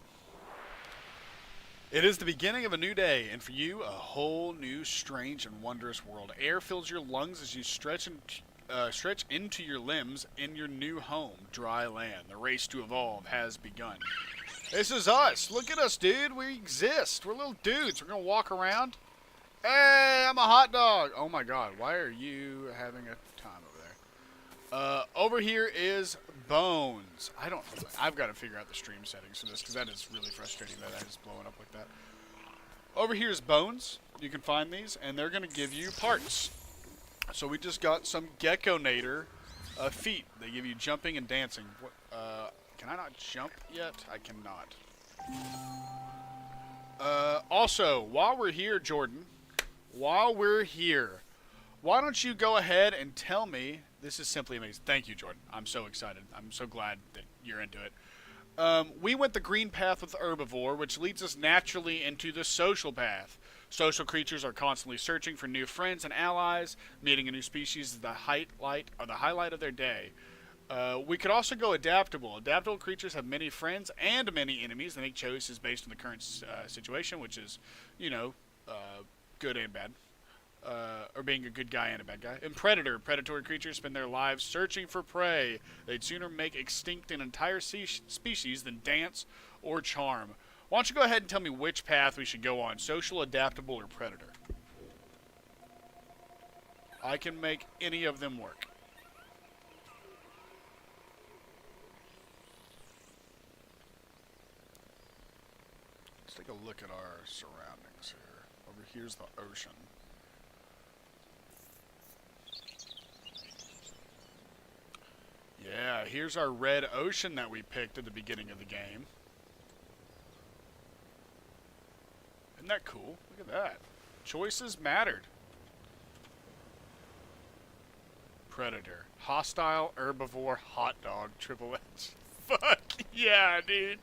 A: It is the beginning of a new day, and for you, a whole new, strange, and wondrous world. Air fills your lungs as you stretch into your limbs in your new home, dry land. The race to evolve has begun. This is us. Look at us, dude. We exist. We're little dudes. We're going to walk around. Hey, I'm a hot dog. Oh, my God. Why are you having a time over there? Over here is Bones. I've got to figure out the stream settings for this because that is really frustrating that that is blowing up like that. Over here is Bones. You can find these, and they're going to give you parts. So we just got some Gecko-nator feet. They give you jumping and dancing. Can I not jump yet? I cannot. Also, while we're here, Jordan, why don't you go ahead and tell me, this is simply amazing. Thank you, Jordan. I'm so excited. I'm so glad that you're into it. We went the green path with Herbivore, which leads us naturally into the social path. Social creatures are constantly searching for new friends and allies. Meeting a new species is the highlight of their day. We could also go adaptable. Adaptable creatures have many friends and many enemies. They make choices based on the current situation, which is, you know, good and bad. Or being a good guy and a bad guy. And predator. Predatory creatures spend their lives searching for prey. They'd sooner make extinct an entire species than dance or charm. Why don't you go ahead and tell me which path we should go on? Social, adaptable, or predator? I can make any of them work. Let's take a look at our surroundings here. Over here's the ocean. Yeah, here's our red ocean that we picked at the beginning of the game. Isn't that cool? Look at that. Choices mattered. Predator. Hostile, herbivore, hot dog, Triple H. Fuck yeah, dude.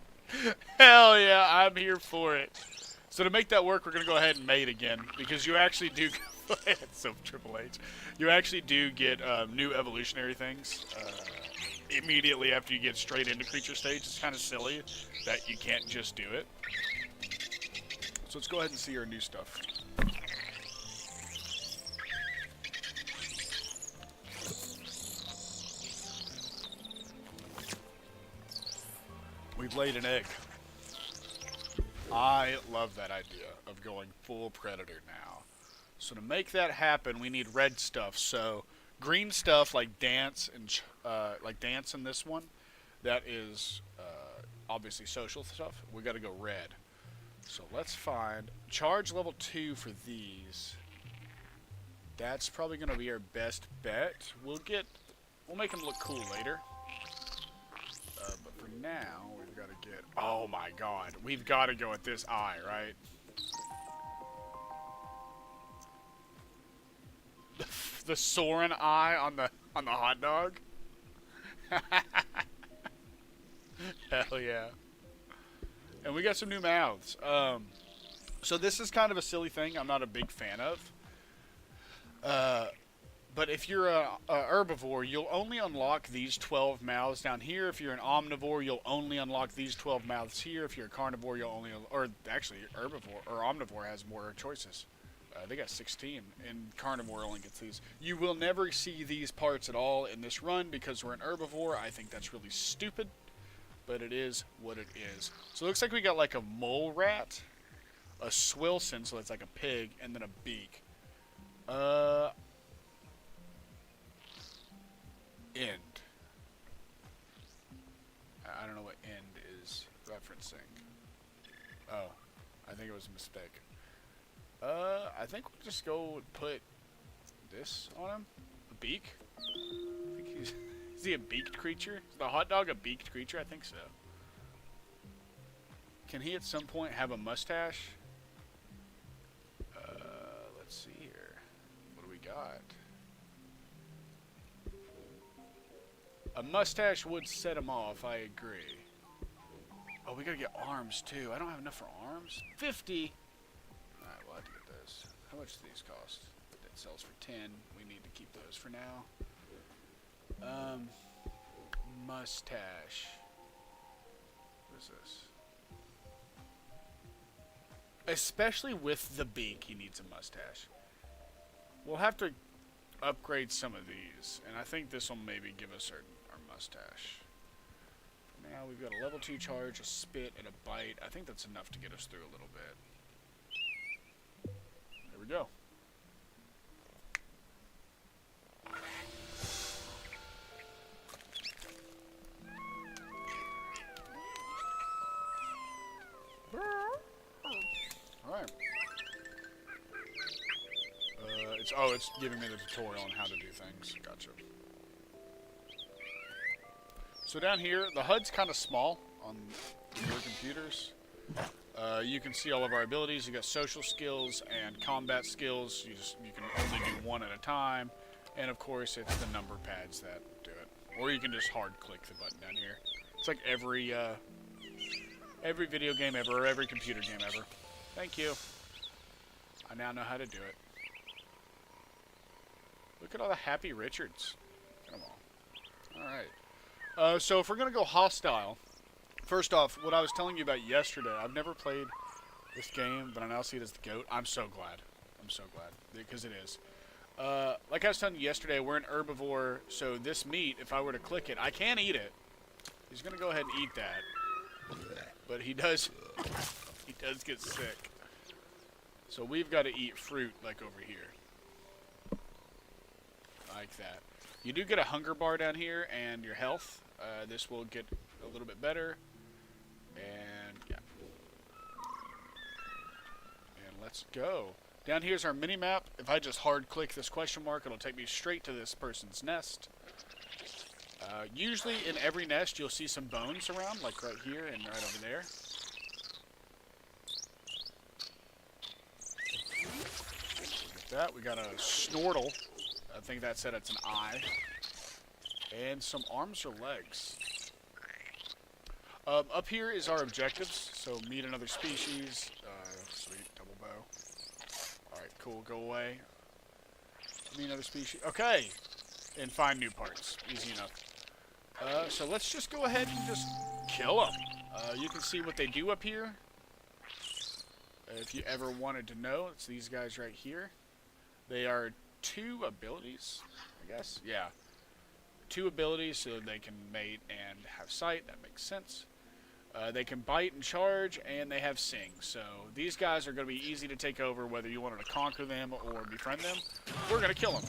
A: Hell yeah, I'm here for it. So to make that work, we're going to go ahead and mate again. Because you actually do... so Triple H. You actually do get new evolutionary things. Immediately after you get straight into creature stage. It's kind of silly that you can't just do it. So let's go ahead and see our new stuff. We've laid an egg. I love that idea of going full predator now. So to make that happen, we need red stuff. So green stuff like dance and dance in this one, that is obviously social stuff. We got to go red. So let's find charge level 2 for these. That's probably going to be our best bet. We'll make them look cool later. But for now, we've got to get. Oh my God, we've got to go with this eye, right? The Soren eye on the hot dog. Hell yeah. And we got some new mouths. So this is kind of a silly thing I'm not a big fan of. But if you're a herbivore, you'll only unlock these 12 mouths down here. If you're an omnivore, you'll only unlock these 12 mouths here. If you're a carnivore, you'll only... Or actually, herbivore or omnivore has more choices. They got 16, and carnivore only gets these. You will never see these parts at all in this run because we're an herbivore. I think that's really stupid, but it is what it is. So it looks like we got like a mole rat, a swilson, so it's like a pig, and then a beak. End. I don't know what end is referencing. Oh, I think it was a mistake. I think we'll just go put this on him. A beak? I think he's... Is he a beaked creature? Is the hot dog a beaked creature? I think so. Can he at some point have a mustache? Let's see here. What do we got? A mustache would set him off, I agree. Oh, we gotta get arms too. I don't have enough for arms. 50! Alright, we'll have to get those. How much do these cost? That sells for 10. We need to keep those for now. Mustache. What is this? Especially with the beak, he needs a mustache. We'll have to upgrade some of these, and I think this will maybe give us our mustache. For now, we've got a level 2 charge, a spit, and a bite. I think that's enough to get us through a little bit. There we go. Alright. It's giving me the tutorial on how to do things. Gotcha. So down here, the HUD's kind of small on your computers. You can see all of our abilities. You got social skills and combat skills. You can only do one at a time. And of course, it's the number pads that do it. Or you can just hard click the button down here. It's like every video game ever, or every computer game ever. Thank you. I now know how to do it. Look at all the happy Richards. Come on. Alright. So if we're going to go hostile, first off, what I was telling you about yesterday, I've never played this game, but I now see it as the GOAT. I'm so glad. I'm so glad. Because it is. Like I was telling you yesterday, we're an herbivore, so this meat, if I were to click it, I can eat it. He's going to go ahead and eat that. But he does get sick. So we've got to eat fruit like over here. Like that. You do get a hunger bar down here and your health. This will get a little bit better. And yeah. And let's go. Down here's our mini map. If I just hard click this question mark, it'll take me straight to this person's nest. Usually in every nest you'll see some bones around, like right here and right over there. Look at that. We got a snortle. I think that said it's an eye. And some arms or legs. Up here is our objectives. So meet another species. Sweet, double bow. Alright, cool, go away. Meet another species. Okay! And find new parts. Easy enough. So let's just go ahead and just kill them. You can see what they do up here. If you ever wanted to know, it's these guys right here. They are 2 abilities, I guess. Yeah. 2 abilities so they can mate and have sight. That makes sense. They can bite and charge, and they have sing. So these guys are going to be easy to take over whether you wanted to conquer them or befriend them. We're going to kill them.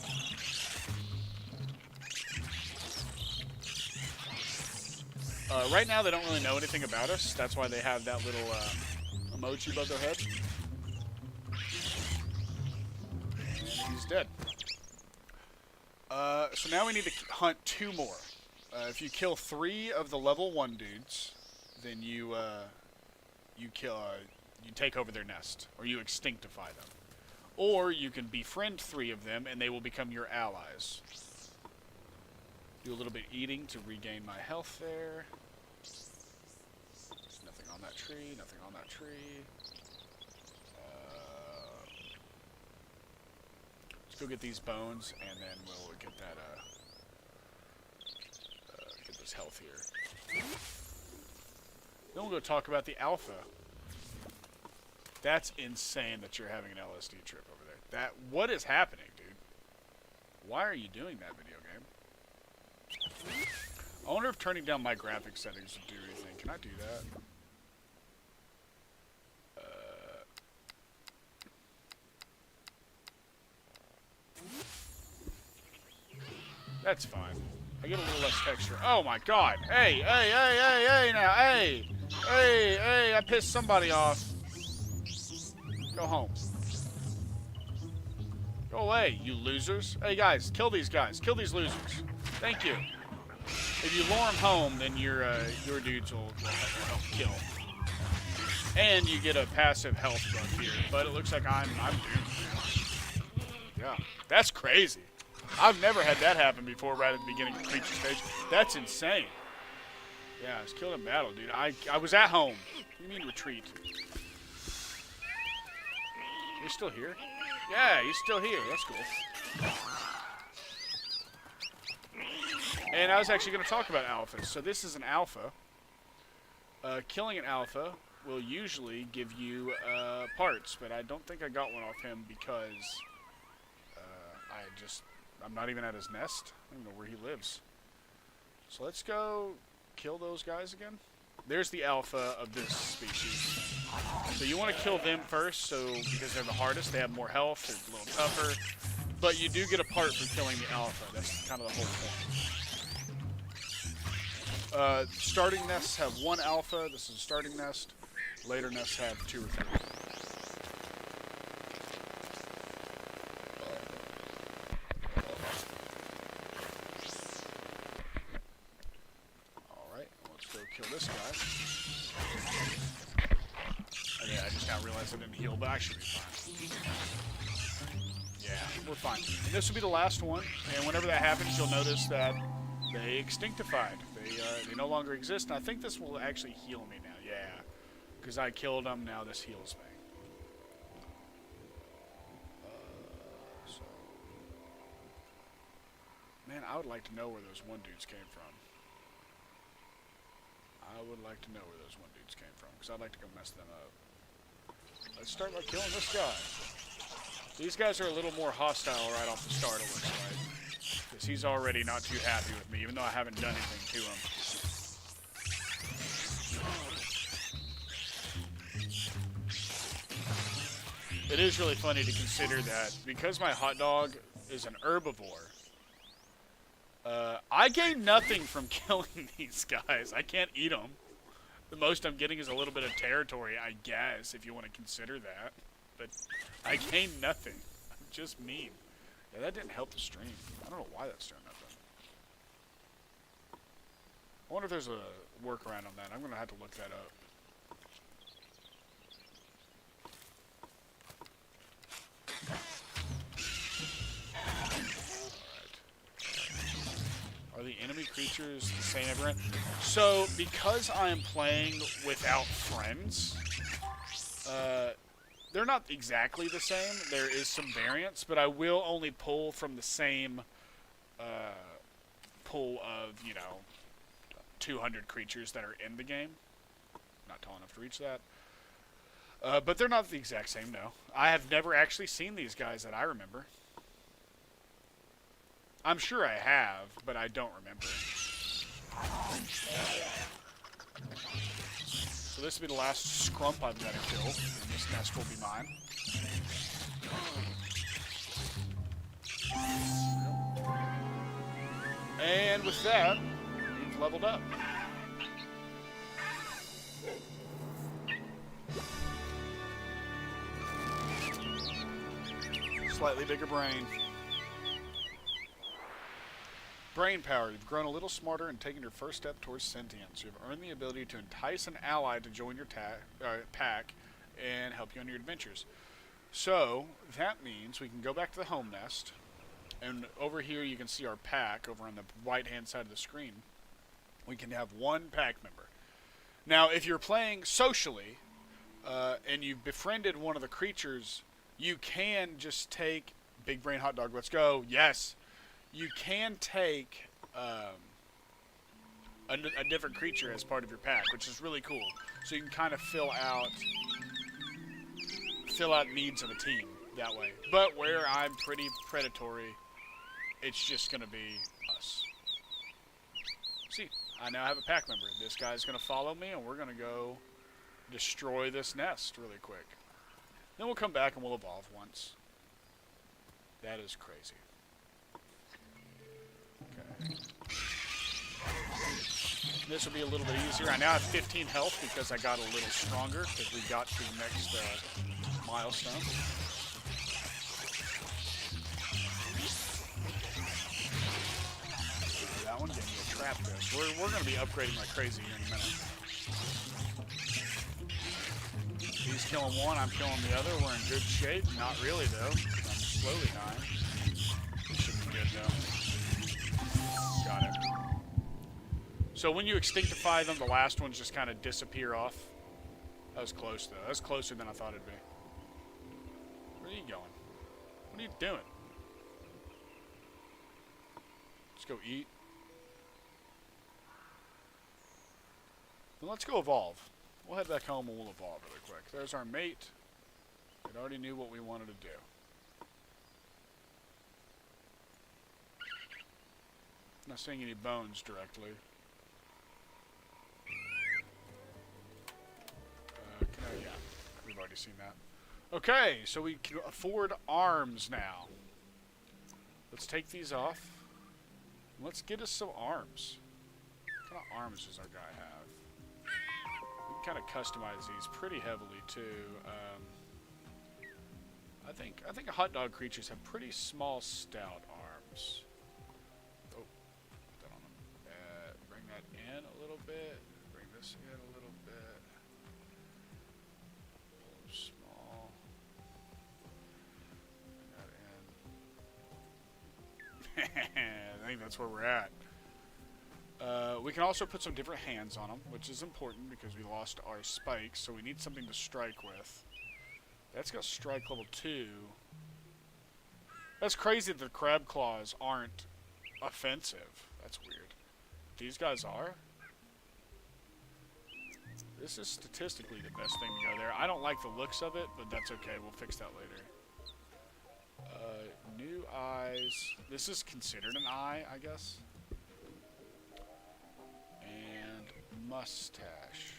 A: Right now they don't really know anything about us. That's why they have that little emoji above their head. And he's dead. So now we need to hunt 2 more. If you kill 3 of the level 1 dudes, then you take over their nest, or you extinctify them. Or you can befriend 3 of them, and they will become your allies. Do a little bit eating to regain my health there. There's nothing on that tree, nothing on that tree. Let's go get these bones, and then we'll get that, get this health here. Then we'll go talk about the alpha. That's insane that you're having an LSD trip over there. What is happening, dude? Why are you doing that, video game? I wonder if turning down my graphics settings would do anything. Can I do that? That's fine. I get a little less texture. Oh my god! Hey, hey, hey, hey, hey now, hey! Hey, hey, I pissed somebody off. Go home. Go away, you losers. Hey guys, kill these guys. Kill these losers. Thank you. If you lure them home, then your dudes will help kill. And you get a passive health buff here. But it looks like I'm doomed. Yeah, that's crazy. I've never had that happen before right at the beginning of the creature stage. That's insane. Yeah, I was killed in battle, dude. I was at home. What do you mean retreat? You're still here? Yeah, he's still here. That's cool. And I was actually going to talk about alphas. So this is an alpha. Killing an alpha will usually give you parts, but I don't think I got one off him because I'm not even at his nest. I don't even know where he lives. So let's go kill those guys again. There's the alpha of this species. So you want to kill them first, because they're the hardest. They have more health. They're a little tougher. But you do get a part for killing the alpha. That's kind of the whole point. Starting nests have 1 alpha. This is a starting nest. Later nests have 2 or 3. Alright, let's go kill this guy. Oh, yeah, I just now realized I didn't heal, but I should be fine. Yeah, we're fine. And this will be the last one, and whenever that happens, you'll notice that they extinctified. They no longer exist, and I think this will actually heal me now. Yeah, because I killed them. Now this heals me. So, man, I would like to know where those 1 dudes came from. I would like to know where those 1 dudes came from, because I'd like to go mess them up. Let's start by killing this guy. These guys are a little more hostile right off the start, it looks like. Because he's already not too happy with me, even though I haven't done anything to him. It is really funny to consider that because my hot dog is an herbivore, I gain nothing from killing these guys. I can't eat them. The most I'm getting is a little bit of territory, I guess, if you want to consider that. But I gain nothing. I'm just mean. Yeah, that didn't help the stream. I don't know why that's doing nothing. I wonder if there's a workaround on that. I'm going to have to look that up. Are the enemy creatures the same everywhere? So, because I'm playing without friends, they're not exactly the same. There is some variance, but I will only pull from the same pool of, 200 creatures that are in the game. Not tall enough to reach that. But they're not the exact same, no. I have never actually seen these guys that I remember. I'm sure I have, but I don't remember. So this will be the last scrump I've got to kill, and this nest will be mine. And with that, we've leveled up. Slightly bigger brain. Brain power. You've grown a little smarter and taken your first step towards sentience. You have earned the ability to entice an ally to join your pack and help you on your adventures. So, that means we can go back to the home nest. And over here you can see our pack over on the right-hand side of the screen. We can have one pack member. Now, if you're playing socially and you've befriended one of the creatures, you can just take... Big brain hot dog, let's go. Yes! You can take a different creature as part of your pack, which is really cool. So you can kind of fill out needs of a team that way. But where I'm pretty predatory, it's just going to be us. See, I now have a pack member. This guy's going to follow me, and we're going to go destroy this nest really quick. Then we'll come back and we'll evolve once. That is crazy. Okay. This will be a little bit easier. I now have 15 health because I got a little stronger because we got to the next milestone. That one gave me a trap ghost. We're going to be upgrading like crazy here in a minute. He's killing one, I'm killing the other. We're in good shape. Not really, though. I'm slowly dying. This should be good, though. Got it. So when you extinctify them, the last ones just kind of disappear off. That was close, though. That was closer than I thought it'd be. Where are you going? What are you doing? Let's go eat. Then let's go evolve. We'll head back home and we'll evolve really quick. There's our mate. It already knew what we wanted to do. Not seeing any bones directly. Yeah, we've already seen that. Okay, so we can afford arms now. Let's take these off. Let's get us some arms. What kind of arms does our guy have? We can kind of customize these pretty heavily too. I think hot dog creatures have pretty small, stout arms. Oh, put that on them. Bring that in a little bit. Bring this in a little bit. Small. Bring that in. I think that's where we're at. We can also put some different hands on them, which is important because we lost our spikes, so we need something to strike with. That's got strike level 2. That's crazy that the crab claws aren't offensive. That's weird. These guys are? This is statistically the best thing to go there. I don't like the looks of it, but that's okay. We'll fix that later. New eyes. This is considered an eye, I guess. And mustache.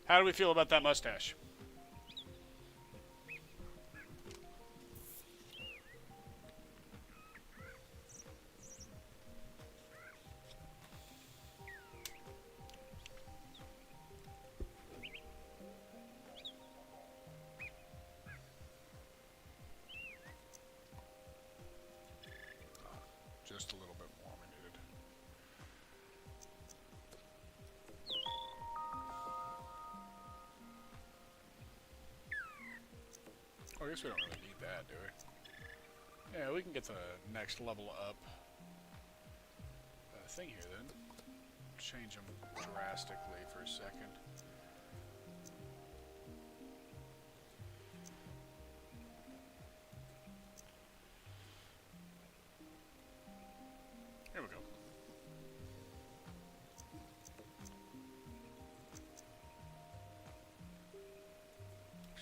A: How do we feel about that mustache? Just a little bit more we needed. Oh, I guess we don't really need that, do we? Yeah, we can get the next level up thing here then. Change them drastically for a second. Here we go.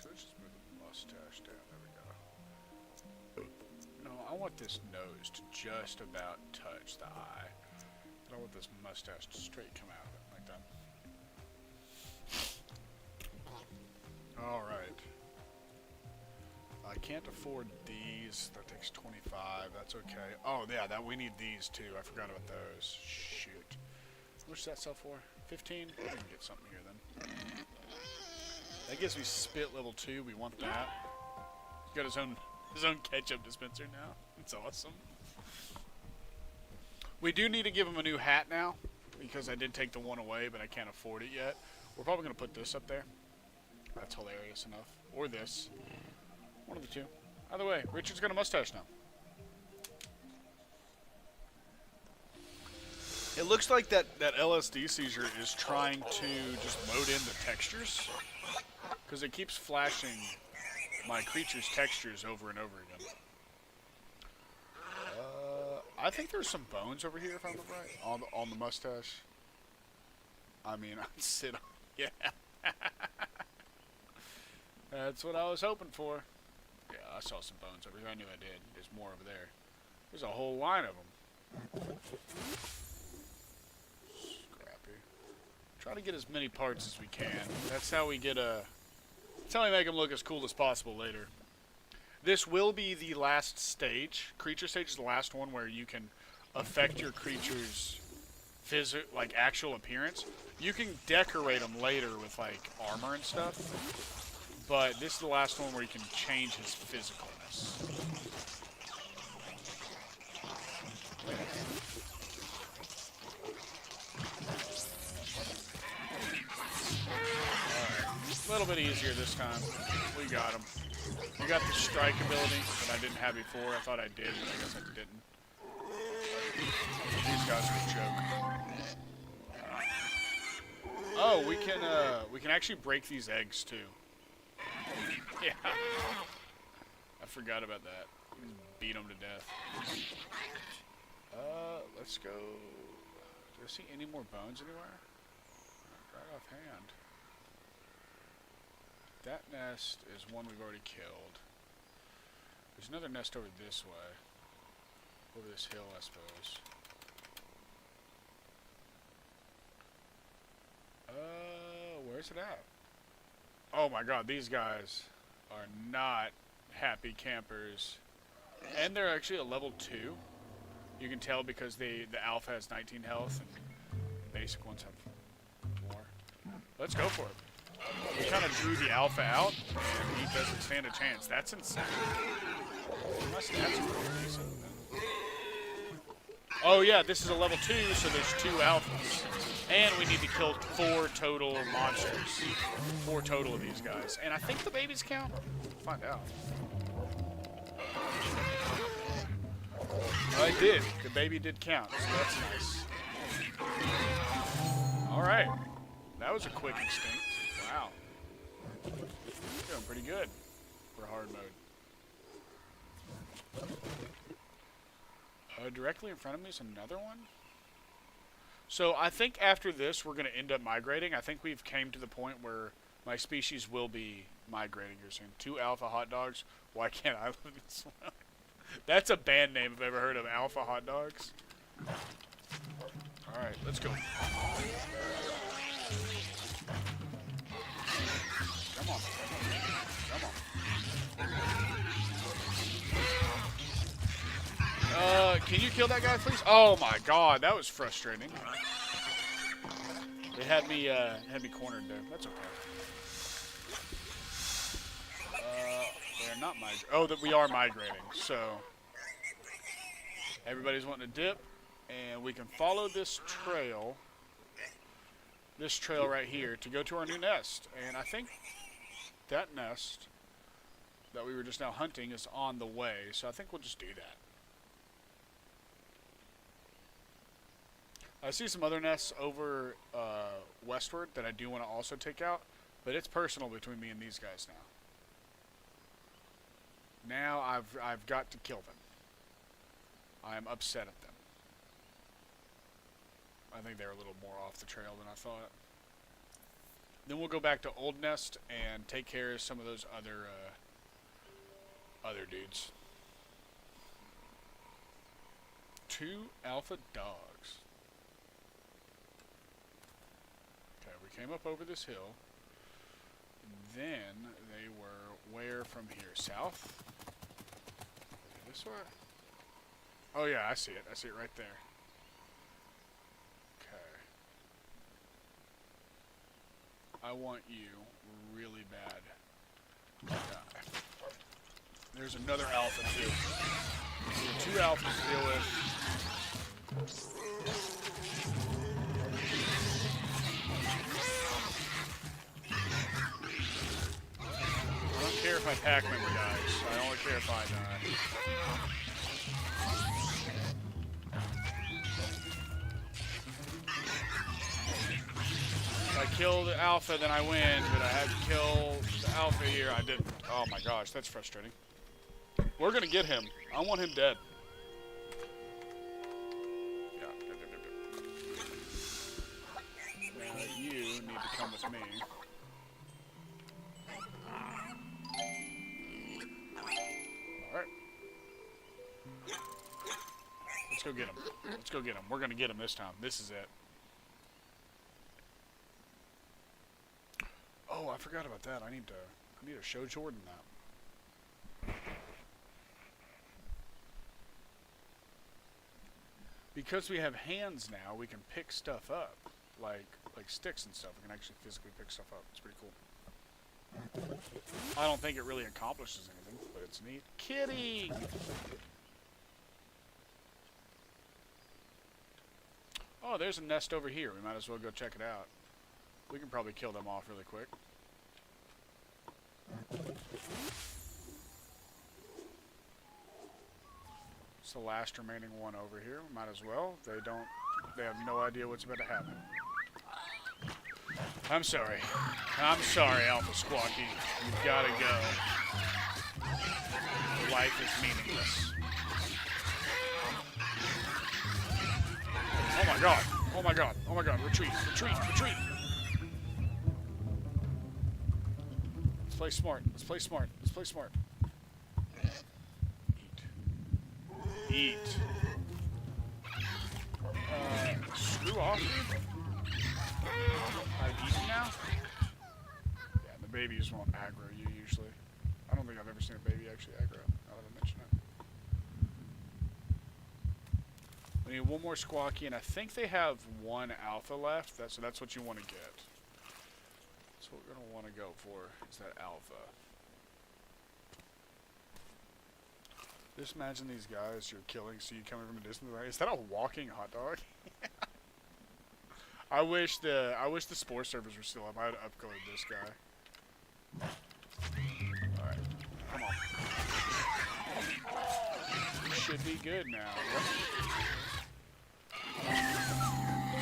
A: So let's just move the mustache down. There we go. No, I want this nose to just about touch the eye. I don't want this mustache to straight come out of it like that. Alright. I can't afford these. That takes 25. That's okay. Oh, yeah, we need these too. I forgot about those. Shoot. How much does that sell for? 15? We can get something here then. That gives me spit level 2. We want that. He's got his own ketchup dispenser now. It's awesome. We do need to give him a new hat now, because I did take the one away, but I can't afford it yet. We're probably going to put this up there. That's hilarious enough. Or this. One of the two. Either way, Richard's got a mustache now. It looks like that LSD seizure is trying to just load in the textures, because it keeps flashing my creature's textures over and over again. I think there's some bones over here, if I remember right, on the mustache. I mean, I'd sit on... Yeah. That's what I was hoping for. Yeah, I saw some bones over here. I knew I did. There's more over there. There's a whole line of them. Scrappy. Try to get as many parts as we can. That's how we get a... That's how we make them look as cool as possible later. This will be the last stage. Creature stage is the last one where you can affect your creature's actual appearance. You can decorate them later with like armor and stuff, but this is the last one where you can change his physicalness. Alright, a little bit easier this time. We got him. We got the strike ability that I didn't have before. I thought I did, but I guess I didn't. These guys are a joke. Oh, we can actually break these eggs too. Yeah. I forgot about that. Beat them to death. Let's go. Do I see any more bones anywhere? Right offhand. That nest is one we've already killed. There's another nest over this way. Over this hill, I suppose. Where's it at? Oh my god, these guys are not happy campers. And they're actually a level 2. You can tell because the alpha has 19 health and the basic ones have more. Let's go for it. We kind of drew the alpha out, and he doesn't stand a chance. That's insane. My stats are pretty decent. Oh yeah, this is a level 2, so there's 2 alphas. And we need to kill 4 total monsters. 4 total of these guys. And I think the babies count. We'll find out. Oh, it did. The baby did count, so that's nice. Alright. That was a quick extinct. Wow. Doing pretty good for hard mode. Directly in front of me is another one. So I think after this we're going to end up migrating. I think we've came to the point where my species will be migrating here soon. 2 alpha hot dogs. Why can't I live in this one? That's a band name I've ever heard of. Alpha hot dogs. Alright, let's go. Come on. Come on. Can you kill that guy, please? Oh my god, that was frustrating. It had me cornered there. That's okay. They're not migrating. Oh, that we are migrating. So everybody's wanting to dip, and we can follow this trail. This trail right here to go to our new nest. And I think that nest that we were just now hunting is on the way. So I think we'll just do that. I see some other nests over westward that I do want to also take out, but it's personal between me and these guys now. Now I've got to kill them. I am upset at them. I think they're a little more off the trail than I thought. Then we'll go back to Old Nest and take care of some of those other dudes. 2 alpha dogs. Okay, we came up over this hill. Then they were where from here? South? This way? Oh yeah, I see it. I see it right there. I want you really bad to die. There's another alpha too. So 2 alphas to deal with. I don't care if my pack member dies. I only care if I die. If I kill the alpha, then I win, but I had to kill the alpha here. I didn't. Oh my gosh, that's frustrating. We're gonna get him. I want him dead. Yeah. Now you need to come with me. Alright. Let's go get him. Let's go get him. We're gonna get him this time. This is it. Oh, I forgot about that. I need to show Jordan that. Because we have hands now, we can pick stuff up, like sticks and stuff. We can actually physically pick stuff up. It's pretty cool. I don't think it really accomplishes anything, but it's neat. Kitty! Oh, there's a nest over here. We might as well go check it out. We can probably kill them off really quick. It's the last remaining one over here. Might as well. They have no idea what's about to happen. I'm sorry. I'm sorry, Alpha Squawky. You've got to go. Life is meaningless. Oh my god. Oh my god. Oh my god. Retreat. Retreat. Retreat. Let's play smart. Let's play smart. Let's play smart. Eat. Screw off, dude. I've eaten now? Yeah, the babies won't aggro you usually. I don't think I've ever seen a baby actually aggro, now that I mention it. We need one more Squawky, and I think they have 1 alpha left, so that's what you want to get. That's what we're going to want to go for, is that alpha. Just imagine these guys you're killing, so you come from a distance. Is that a walking hot dog? I wish the spore servers were still up. I'd upcode this guy. All right, come on. You should be good now.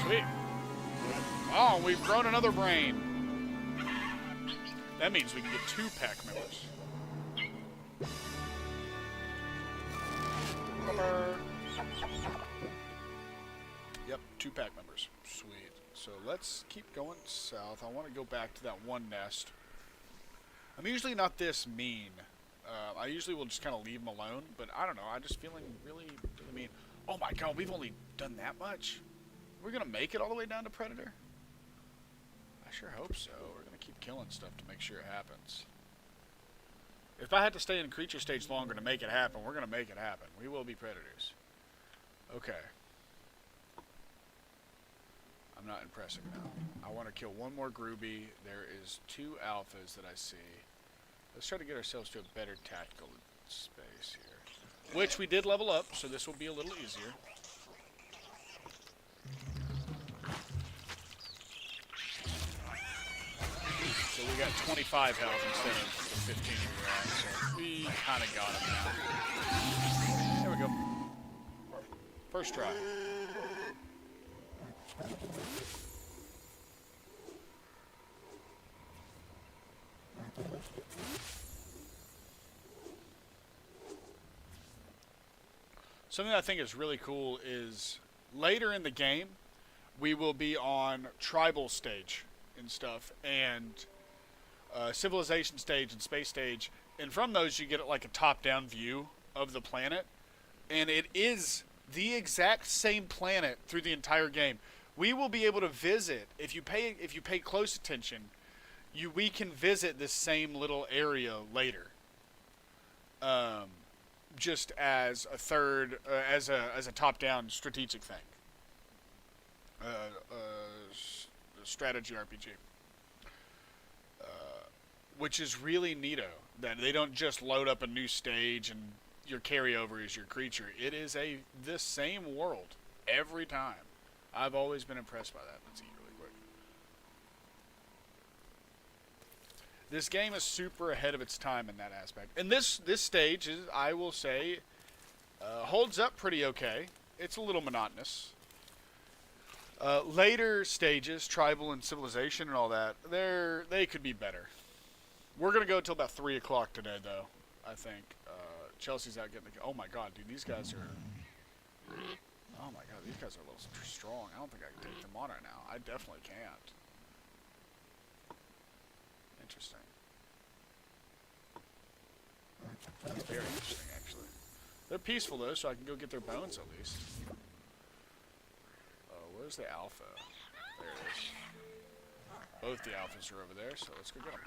A: Sweet. Oh on, we've grown another brain. That means we can get 2 pack members. Yep, 2 pack members. Sweet. So let's keep going south. I want to go back to that one nest. I'm usually not this mean. I usually will just kind of leave them alone, but I don't know. I'm just feeling really, really mean. Oh my god, we've only done that much? We're going to make it all the way down to Predator? I sure hope so. We're going to keep killing stuff to make sure it happens. If I had to stay in creature stage longer to make it happen, we're going to make it happen. We will be Predators. Okay. I'm not impressing now. I want to kill one more Groovy. There is 2 alphas that I see. Let's try to get ourselves to a better tactical space here. Which we did level up, so this will be a little easier. So we got 25 health instead of the 15 we were at, so we kind of got him now. There we go. First try. Something I think is really cool is later in the game, we will be on tribal stage and stuff, and civilization stage and space stage, and from those you get like a top-down view of the planet, and it is the exact same planet through the entire game. We will be able to visit if you pay close attention. We can visit this same little area later. Just as a third, as a top-down strategic thing. Strategy RPG. Which is really neato. That they don't just load up a new stage and your carryover is your creature. It is this same world every time. I've always been impressed by that. Let's eat really quick. This game is super ahead of its time in that aspect. And this stage, is, I will say, holds up pretty okay. It's a little monotonous. Later stages, tribal and civilization and all that, they could be better. We're going to go until about 3 o'clock today, though, I think. Chelsea's out getting the... Oh, my God, dude, these guys are... Oh, my God, these guys are a little strong. I don't think I can take them on right now. I definitely can't. Interesting. Very interesting, actually. They're peaceful, though, so I can go get their bones, at least. Where's the alpha? There it is. Both the alphas are over there, so let's go get them.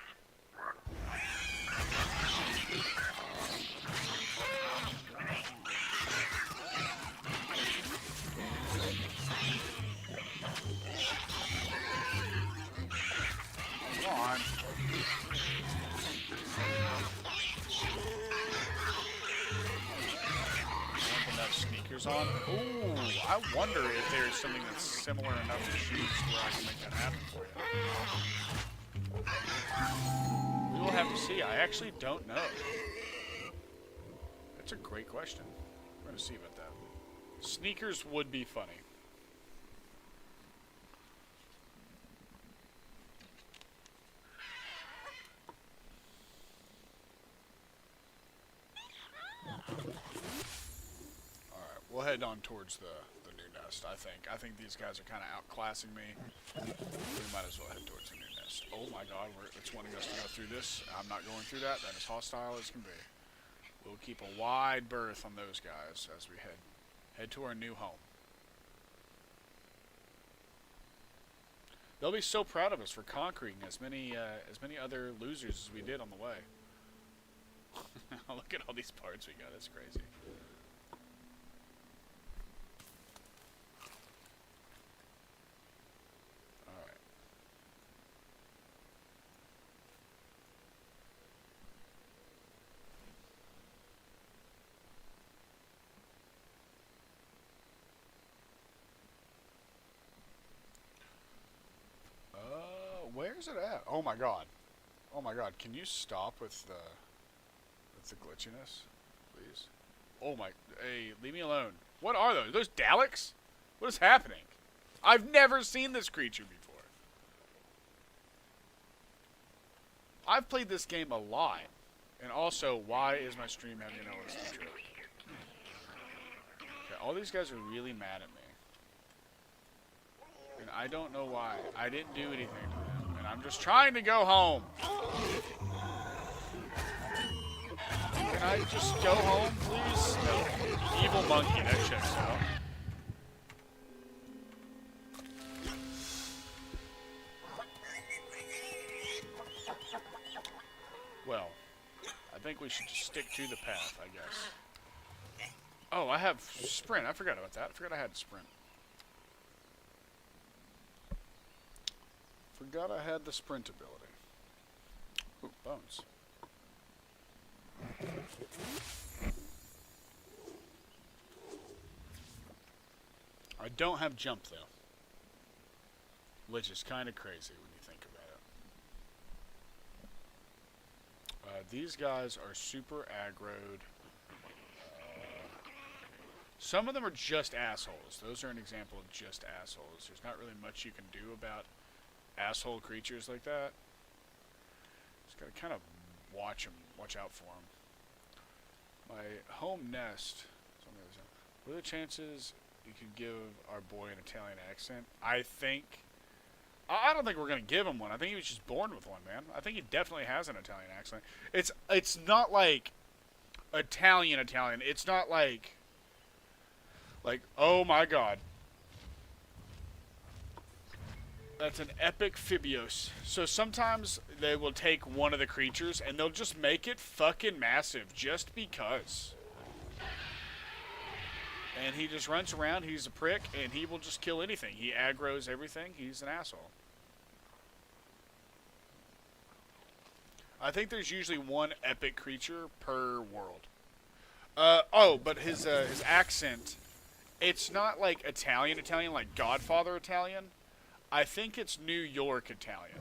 A: Come on. Sneakers on. Ooh, I wonder if there's something that's similar enough to shoes where I can make that happen for you. We will have to see. I actually don't know. That's a great question. We're going to see about that. Sneakers would be funny. We'll head on towards the new nest, I think. I think these guys are kind of outclassing me. We might as well head towards the new nest. Oh my god, it's wanting us to go through this. I'm not going through that. That is hostile as can be. We'll keep a wide berth on those guys as we head to our new home. They'll be so proud of us for conquering as many other losers as we did on the way. Look at all these parts we got. It's crazy. Where's it at? Oh my god. Oh my god. Can you stop with the glitchiness? Please. Oh my... Hey, leave me alone. What are those? Those Daleks? What is happening? I've never seen this creature before. I've played this game a lot. And also, why is my stream having an LSD trip? Okay, all these guys are really mad at me. And I don't know why. I didn't do anything to them. And I'm just trying to go home. Can I just go home, please? No. Evil monkey, that checks out. Well, I think we should just stick to the path, I guess. Oh, I have sprint. I forgot about that. I forgot I had sprint. Forgot I had the sprint ability. Ooh, bones. I don't have jump, though. Which is kind of crazy when you think about it. These guys are super aggroed. Some of them are just assholes. Those are an example of just assholes. There's not really much you can do about asshole creatures like that. Just gotta kind of watch out for them. My home nest. What are the chances you could give our boy an Italian accent? I don't think we're gonna give him one. I think he was just born with one, man. I think he definitely has an Italian accent. It's not like Italian. It's not like oh my god. That's an epic Fibios. So sometimes they will take one of the creatures and they'll just make it fucking massive just because. And he just runs around, he's a prick, and he will just kill anything. He aggroes everything, he's an asshole. I think there's usually one epic creature per world. But his accent, it's not like Italian, like Godfather Italian. I think it's New York Italian.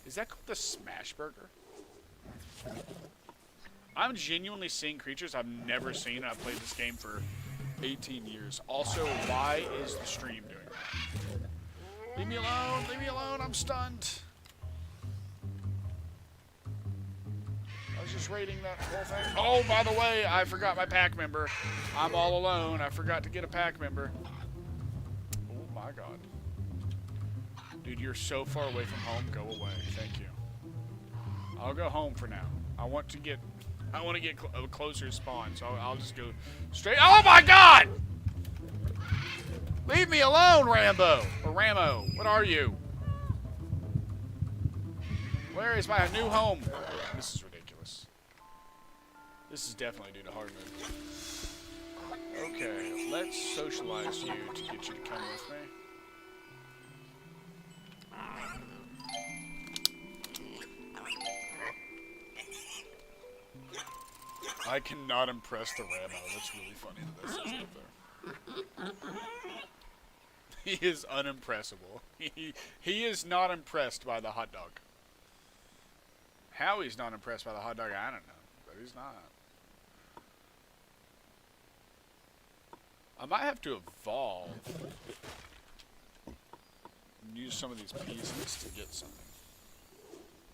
A: Is that called the Smash Burger? I'm genuinely seeing creatures I've never seen. I've played this game for 18 years. Also, why is the stream doing that? Leave me alone, I'm stunned. I was just raiding that whole thing. Oh, by the way, I forgot my pack member. I'm all alone. I forgot to get a pack member. Oh my god. Dude, you're so far away from home. Go away. Thank you. I'll go home for now. I want to get a closer spawn, so I'll just go straight. Oh my god! Leave me alone, Rambo. Or Ramo. What are you? Where is my new home? This is ridiculous. This is definitely due to hard mode. Okay, let's socialize you to get you to come with me. I cannot impress the Ramo. That's really funny that that says up there. He is unimpressible. He is not impressed by the hot dog. How he's not impressed by the hot dog, I don't know. But he's not. I might have to evolve and use some of these pieces to get something.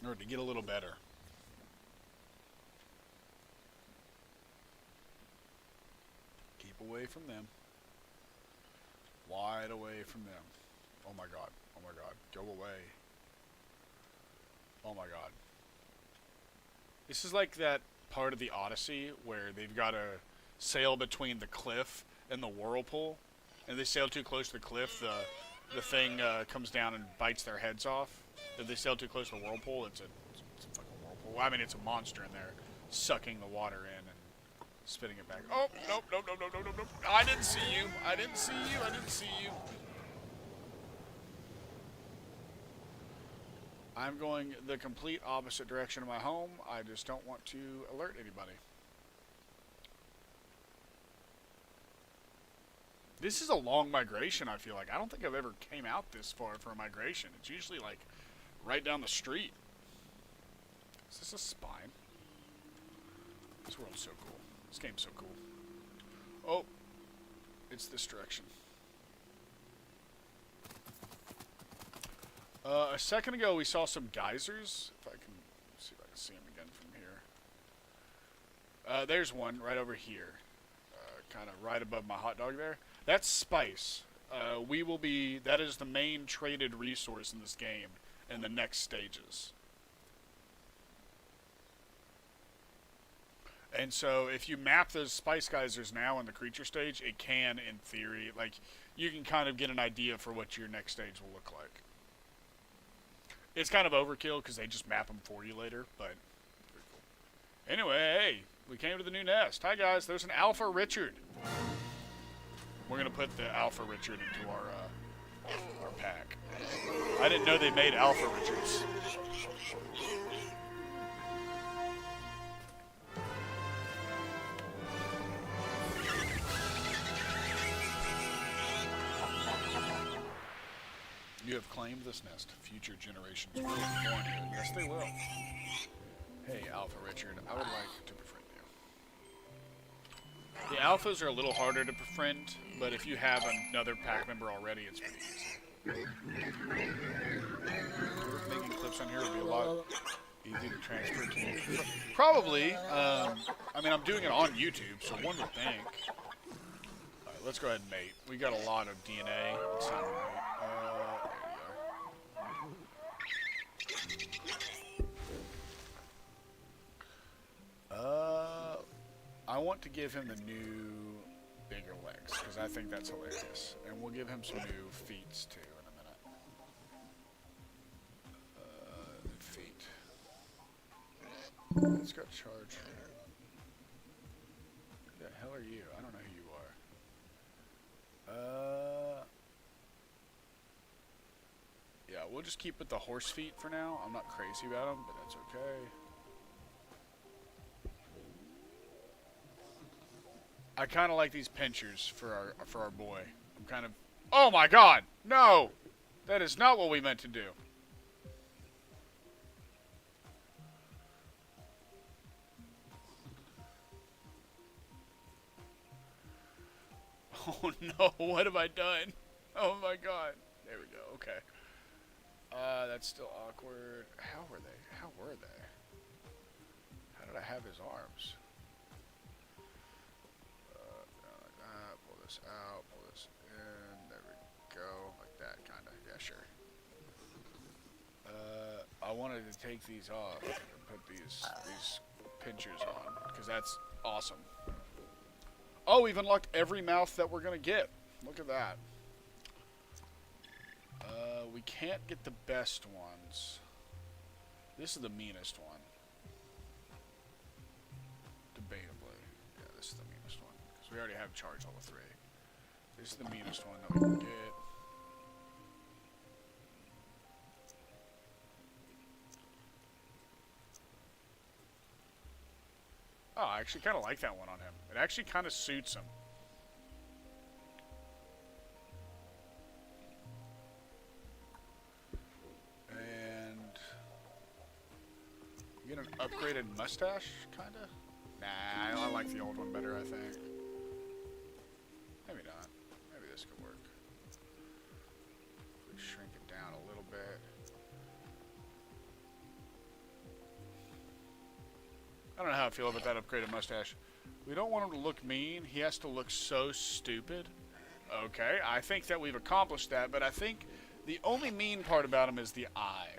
A: Or to get a little better. Keep away from them. Wide away from them. Oh my god. Oh my god. Go away. Oh my god. This is like that part of the Odyssey where they've got to sail between the cliff and the whirlpool. And they sail too close to the cliff, the thing comes down and bites their heads off. If they sail too close to the whirlpool, it's a fucking whirlpool. I mean, it's a monster in there sucking the water in and spitting it back. Oh, nope. I didn't see you. I didn't see you. I'm going the complete opposite direction of my home. I just don't want to alert anybody. This is a long migration, I feel like. I don't think I've ever came out this far for a migration. It's usually like right down the street. Is this a spine? This world's so cool. This game's so cool. Oh, it's this direction. A second ago, we saw some geysers. If I can see if I can see them again from here. There's one right over here, kind of right above my hot dog there. That's spice. That is the main traded resource in this game in the next stages. And so if you map those spice geysers now in the creature stage, it can, in theory, like, you can kind of get an idea for what your next stage will look like. It's kind of overkill because they just map them for you later, but pretty cool. Anyway, hey, we came to the new nest. Hi guys, there's an Alpha Richard. We're gonna put the Alpha Richard into our pack. I didn't know they made Alpha Richards. You have claimed this nest. Future generations will be born here. Yes, they will. Hey, Alpha Richard, I would like to befriend you. The Alphas are a little harder to befriend, but if you have another pack member already, it's pretty easy. Making clips on here would be a lot easier to transfer to. Probably. I mean, I'm doing it on YouTube, so one would think. Alright, let's go ahead and mate. We got a lot of DNA. It's time to mate. I want to give him the new bigger legs, because I think that's hilarious. And we'll give him some new feet, too, in a minute. Feet. Let's go charge. Who the hell are you? I don't know who you are. Yeah, we'll just keep with the horse feet for now. I'm not crazy about them, but that's okay. I kind of like these pinchers for our boy. I'm kind of... Oh my god! No! That is not what we meant to do. Oh no, what have I done? Oh my god. There we go, okay. That's still awkward. How were they? How were they? How did I have his arms? Pull this out, pull this in, there we go, like that, kind of, yeah, sure. I wanted to take these off and put these pinchers on, because that's awesome. Oh, we've unlocked every mouth that we're going to get. Look at that. We can't get the best ones. This is the meanest one. Debatably. Yeah, this is the meanest one. Because we already have charge level 3. This is the meanest one that we can get. Oh, I actually kind of like that one on him. It actually kind of suits him. And you get an upgraded mustache, kind of? Nah, I like the old one better, I think. Maybe not. Maybe this could work. If we shrink it down a little bit. I don't know how I feel about that upgraded mustache. We don't want him to look mean. He has to look so stupid. Okay, I think that we've accomplished that, but I think the only mean part about him is the eye.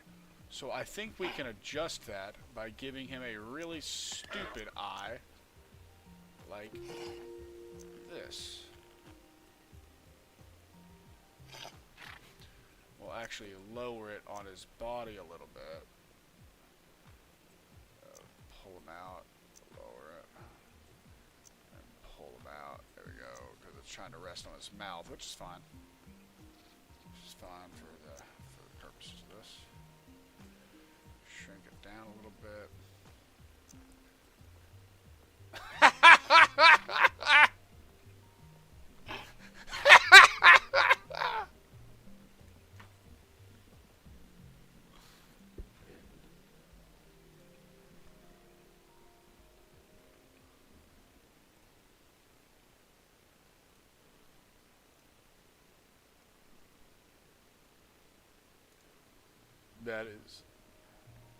A: So I think we can adjust that by giving him a really stupid eye. Like this. We'll actually lower it on his body a little bit. Pull him out, lower it, and pull him out. There we go, because it's trying to rest on his mouth, which is fine. Which is fine for the purposes of this. Shrink it down a little bit. that is,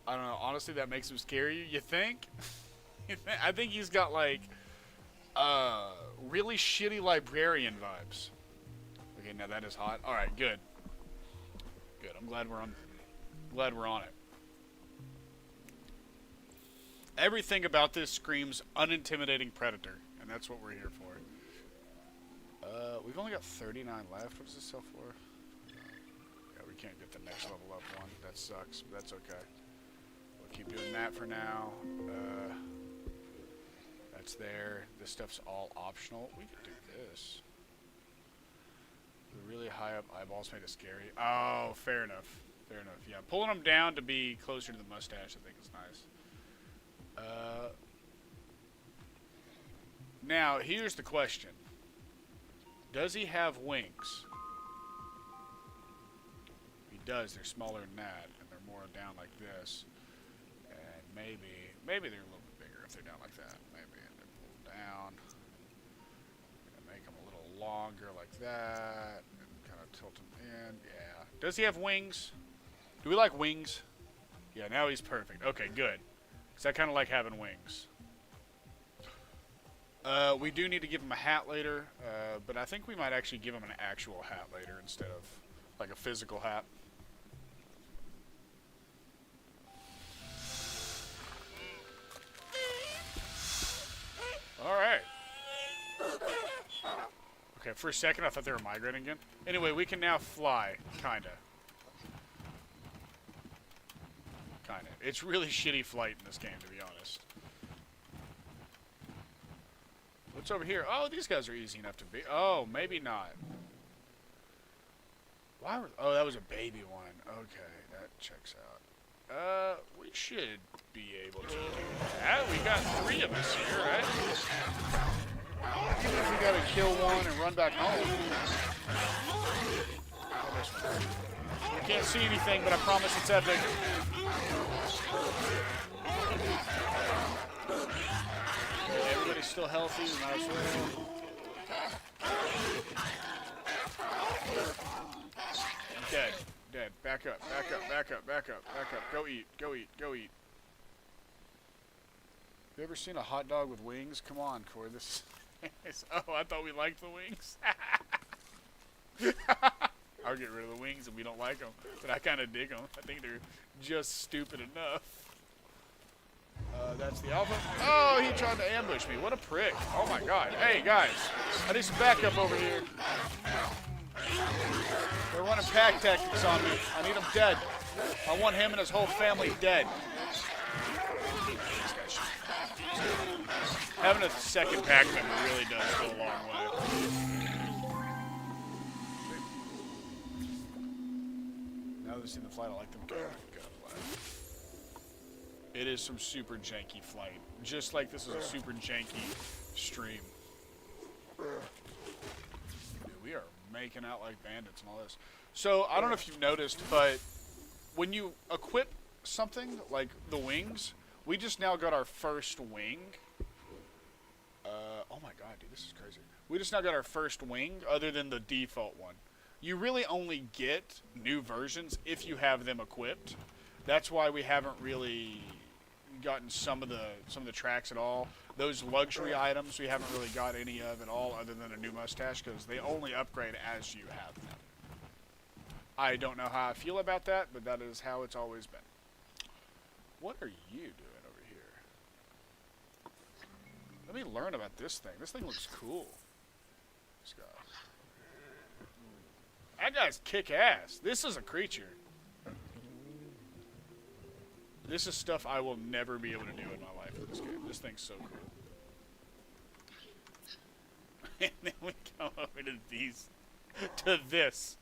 A: I don't know, honestly that makes him scary. You think? I think he's got like really shitty librarian vibes. Okay, now that is hot. All right, good. Good. I'm glad we're on it. Everything about this screams unintimidating predator, and that's what we're here for. We've only got 39 left. What does this sell for? Yeah, we can't get the next level up one. That sucks, but that's okay. We'll keep doing that for now. That's there. This stuff's all optional. We could do this. The really high up eyeballs made it scary. Oh, fair enough. Fair enough. Yeah, pulling them down to be closer to the mustache, I think, is nice. Now, here's the question. Does he have wings? He does. They're smaller than that, and they're more down like this. And maybe they're a little bit bigger if they're down like that. Maybe they're pulled down. I'm gonna make them a little longer like that, and kind of tilt them in. Yeah. Does he have wings? Do we like wings? Yeah, now he's perfect. Okay, good. Because I kind of like having wings. We do need to give him a hat later, but I think we might actually give him an actual hat later instead of like a physical hat. Alright. Okay, for a second I thought they were migrating again. Anyway, we can now fly, kinda. Kinda. It's really shitty flight in this game, to be honest. What's over here? Oh, these guys are easy enough to be. Oh, maybe not. Why were... Oh, that was a baby one. Okay, that checks out. We should be able to do that. We got 3 of us here, right? Even if we gotta kill one and run back home. I can't see anything, but I promise it's epic. Everybody's still healthy, we might as well. Dead. Dead. Back up. Back up. Back up. Back up. Back up. Go eat. Go eat. Go eat. You ever seen a hot dog with wings? Come on, Corey. This is... Oh, I thought we liked the wings. I'll get rid of the wings if we don't like them. But I kind of dig them. I think they're just stupid enough. That's the alpha. Oh, he tried to ambush me. What a prick. Oh my god. Hey, guys. I need some backup over here. They're running pack tactics on me. I need him dead. I want him and his whole family dead. Having a second pack member really does go a long way. Now that I've seen the flight, I like them. It is some super janky flight. Just like this is a super janky stream. Dude, we are making out like bandits and all this. So, I don't know if you've noticed, but when you equip something, like the wings, we just now got our first wing. Oh my god, dude, this is crazy. We just now got our first wing, other than the default one. You really only get new versions if you have them equipped. That's why we haven't really gotten some of the tracks at all. Those luxury items we haven't really got any of at all, other than a new mustache, because they only upgrade as you have them. I don't know how I feel about that, but that is how it's always been. What are you doing over here? Let me learn about this thing. This thing looks cool. This guy. That guy's kick ass. This is a creature. This is stuff I will never be able to do in my life in this game. This thing's so cool. And then we come over to these, to this.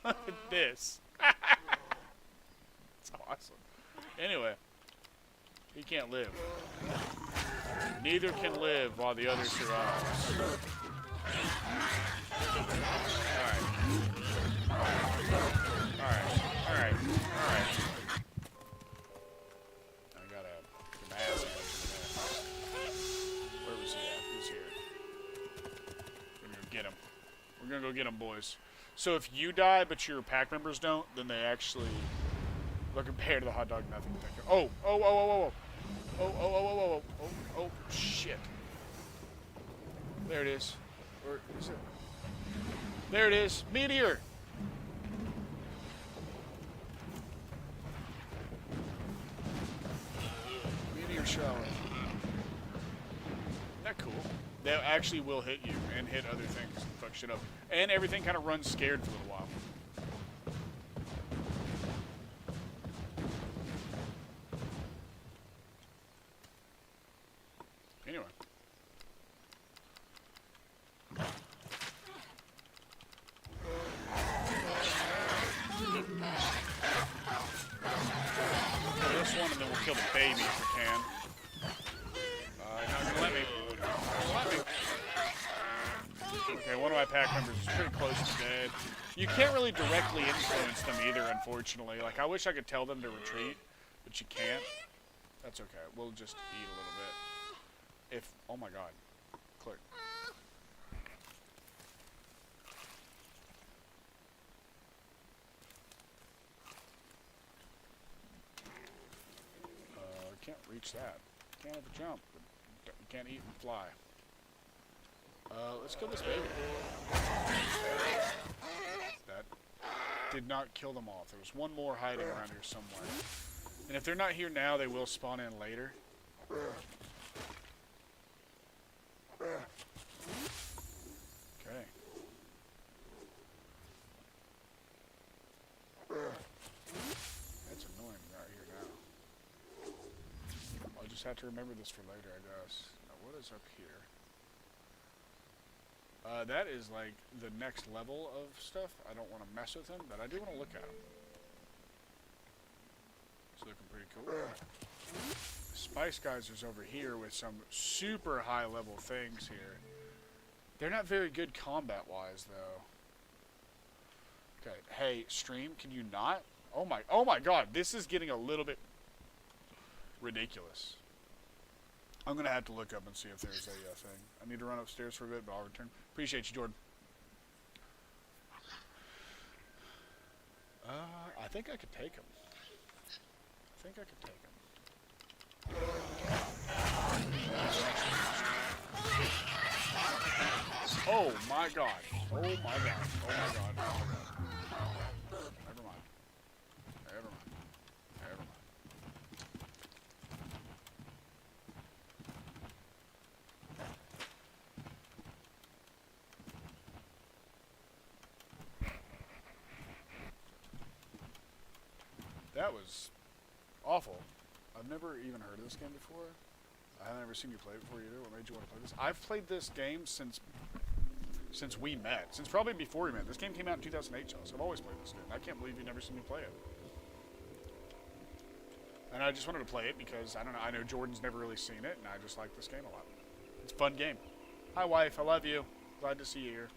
A: Look at this. It's awesome. Anyway, he can't live. Neither can live while the other survives. Alright. Alright. Alright. Alright. I got a mask. Where was he at? He's here. We're gonna get him. We're gonna go get him, boys. So if you die but your pack members don't, then they actually But compared to the hot dog, nothing. Oh, oh, oh, oh, oh, oh, oh, oh, oh, oh, oh, oh, oh, shit. There it is. Or is it? There it is. Meteor. Meteor shower. Isn't that cool? That actually will hit you and hit other things and fuck shit up. And everything kind of runs scared for a little while. Anyway. Kill this one and then we'll kill the baby if we can. Not gonna let me. Okay, one of my pack members is pretty close to dead. You can't really directly influence them either, unfortunately. Like, I wish I could tell them to retreat, but you can't. That's okay. We'll just eat a little bit. If, oh my god. Click. Can't reach that. Can't have a jump. But you can't eat and fly. Let's kill this baby. That did not kill them all. There was one more hiding around here somewhere. And if they're not here now, they will spawn in later. Okay. That's annoying right here now. I'll just have to remember this for later, I guess. Now, what is up here? That is like the next level of stuff. I don't want to mess with them, but I do want to look at them. It's looking pretty cool. Spice Geysers over here with some super high level things here. They're not very good combat wise though. Okay, hey stream, can you not? Oh my god, this is getting a little bit ridiculous. I'm gonna have to look up and see if there's a thing. I need to run upstairs for a bit, but I'll return. Appreciate you, Jordan. I think I could take him. Oh my god. Oh my god. Oh my god. Oh my god. Never mind. That was awful. I've never even heard of this game before. I haven't ever seen you play it before either. What made you want to play this? I've played this game since we met. Since probably before we met. This game came out in 2008, Chelsea. I've always played this game. I can't believe you've never seen me play it. And I just wanted to play it because, I don't know, I know Jordan's never really seen it, and I just like this game a lot. It's a fun game. Hi, wife. I love you. Glad to see you here.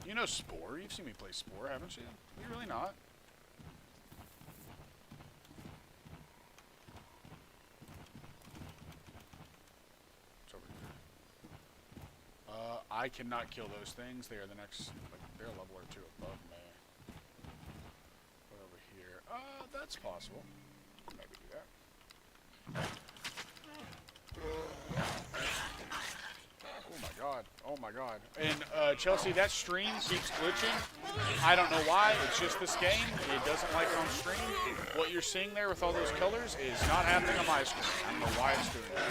A: You know Spore? You've seen me play Spore, haven't you? You really not? It's over here. I cannot kill those things. They are the next, like, they're a level or two above me. What over here? That's possible. Maybe do that. Oh my god. And Chelsea, that stream keeps glitching. I don't know why. It's just this game. It doesn't like it on stream. What you're seeing there with all those colors is not happening on my screen. I don't know why it's doing that.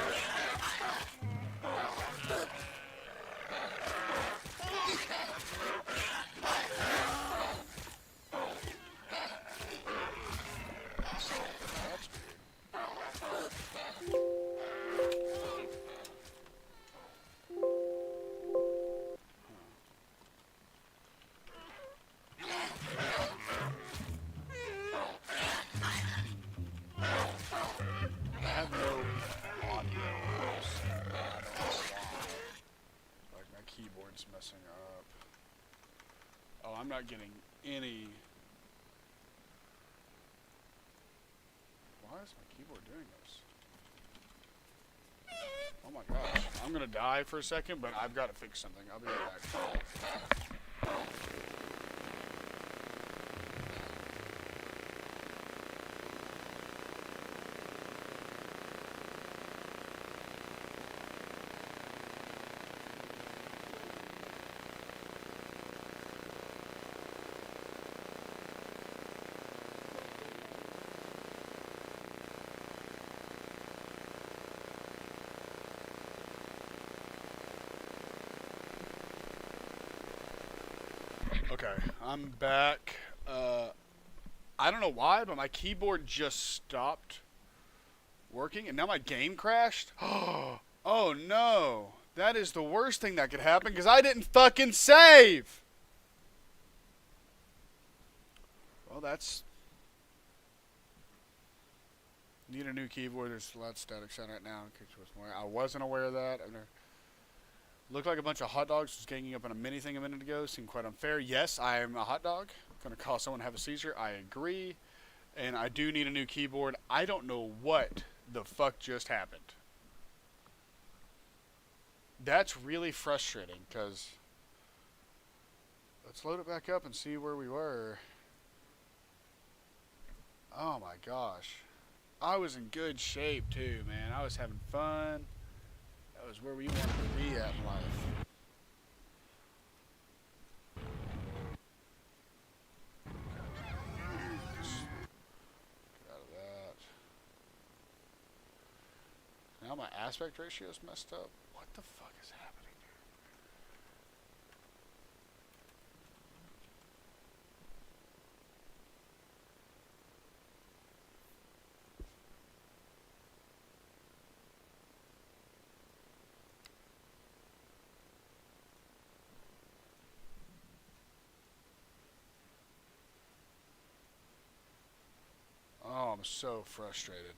A: Messing up. Oh, I'm not getting any. Why is my keyboard doing this? Oh my gosh. I'm gonna die for a second, but I've got to fix something. I'll be right back. Okay, I'm back. I don't know why, but my keyboard just stopped working, and now my game crashed. Oh no, that is the worst thing that could happen because I didn't fucking save. Well, that's need a new keyboard. There's a lot of static sound right now. I wasn't aware of that. Looked like a bunch of hot dogs was ganging up on a mini thing a minute ago. Seemed quite unfair. Yes, I am a hot dog. Gonna cause someone to have a seizure. I agree. And I do need a new keyboard. I don't know what the fuck just happened. That's really frustrating because let's load it back up and see where we were. Oh my gosh. I was in good shape too, man. I was having fun. That was where we wanted to be at in life. Get out of that. Now my aspect ratio is messed up. What the fuck is happening here? Oh, I'm so frustrated.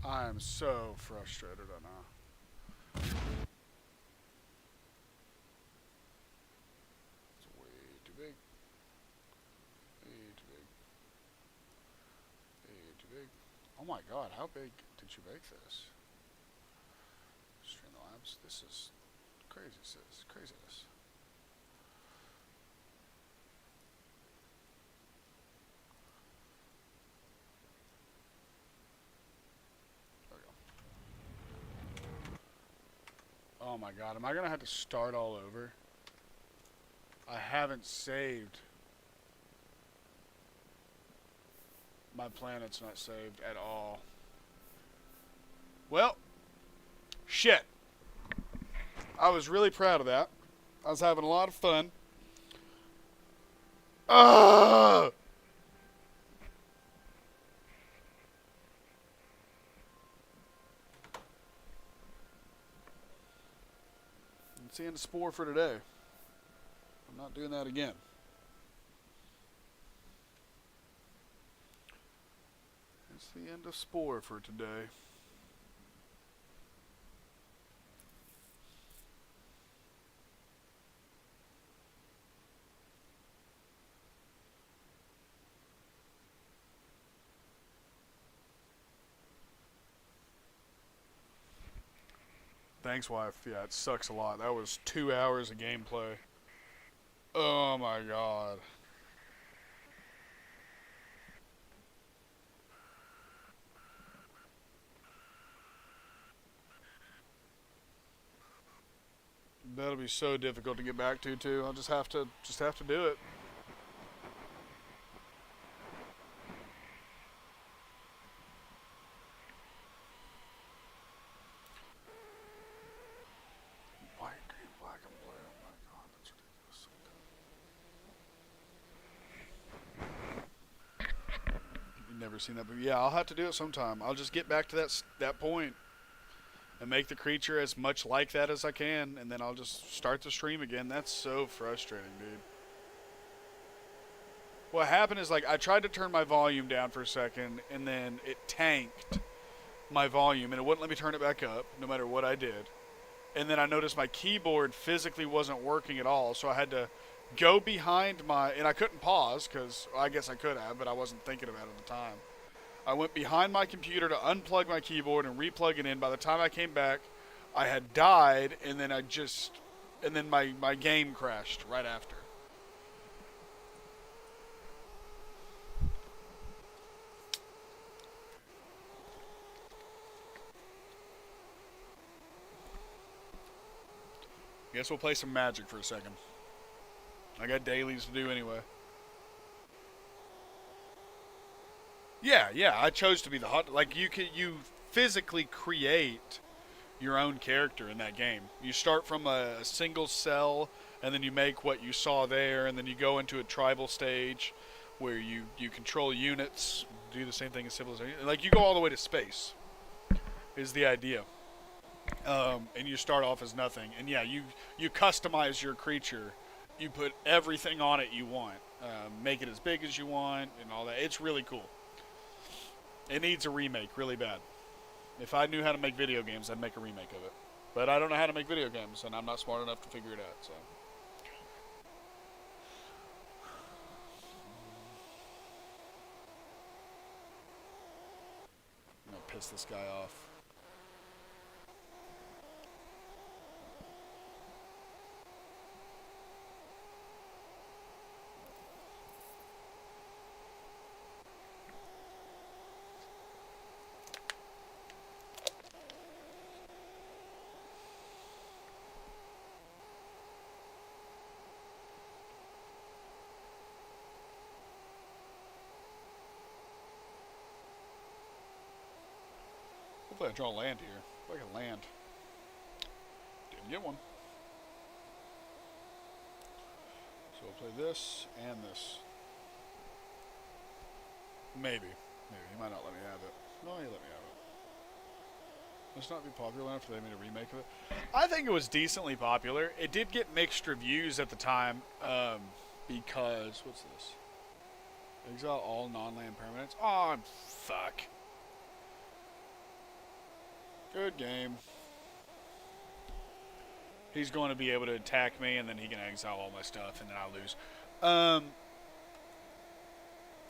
A: I'm so frustrated right now. It's way too big. Way too big. Way too big. Oh my god, how big did you make this? Streamlabs, this is crazy, sis. Craziness. Oh my god, am I gonna have to start all over? I haven't saved. My planet's not saved at all. Well, shit. I was really proud of that. I was having a lot of fun. Ugh! That's the end of Spore for today. I'm not doing that again. That's the end of Spore for today. Thanks, wife. Yeah, it sucks a lot. That was 2 hours of gameplay. Oh my god. That'll be so difficult to get back to too. I'll just have to do it. White, green, black, and blue. Oh my god, that's ridiculous. You've never seen that, but yeah, I'll have to do it sometime. I'll just get back to that point and make the creature as much like that as I can, and then I'll just start the stream again. That's so frustrating, dude. What happened is, like, I tried to turn my volume down for a second, and then it tanked my volume, and it wouldn't let me turn it back up, no matter what I did. And then I noticed my keyboard physically wasn't working at all, so I had to go behind my, and I couldn't pause, because I guess I could have, but I wasn't thinking about it at the time. I went behind my computer to unplug my keyboard and replug it in. By the time I came back, I had died, and then my game crashed right after. Guess we'll play some Magic for a second. I got dailies to do anyway. Yeah. I chose to be the hot. Like you physically create your own character in that game. You start from a single cell, and then you make what you saw there, and then you go into a tribal stage where you control units, do the same thing as Civilization. Like you go all the way to space is the idea. And you start off as nothing. And yeah, you customize your creature. You put everything on it you want. Make it as big as you want and all that. It's really cool. It needs a remake really bad. If I knew how to make video games, I'd make a remake of it. But I don't know how to make video games, and I'm not smart enough to figure it out. So. I'm going to piss this guy off. Hopefully I draw land here. If I can land. Didn't get one. So we'll play this and this. Maybe. He might not let me have it. No, he let me have it. Must not be popular enough for they made a remake of it. I think it was decently popular. It did get mixed reviews at the time because... What's this? Exile all non-land permanents. Oh, fuck. Good game. He's going to be able to attack me, and then he can exile all my stuff, and then I'll lose.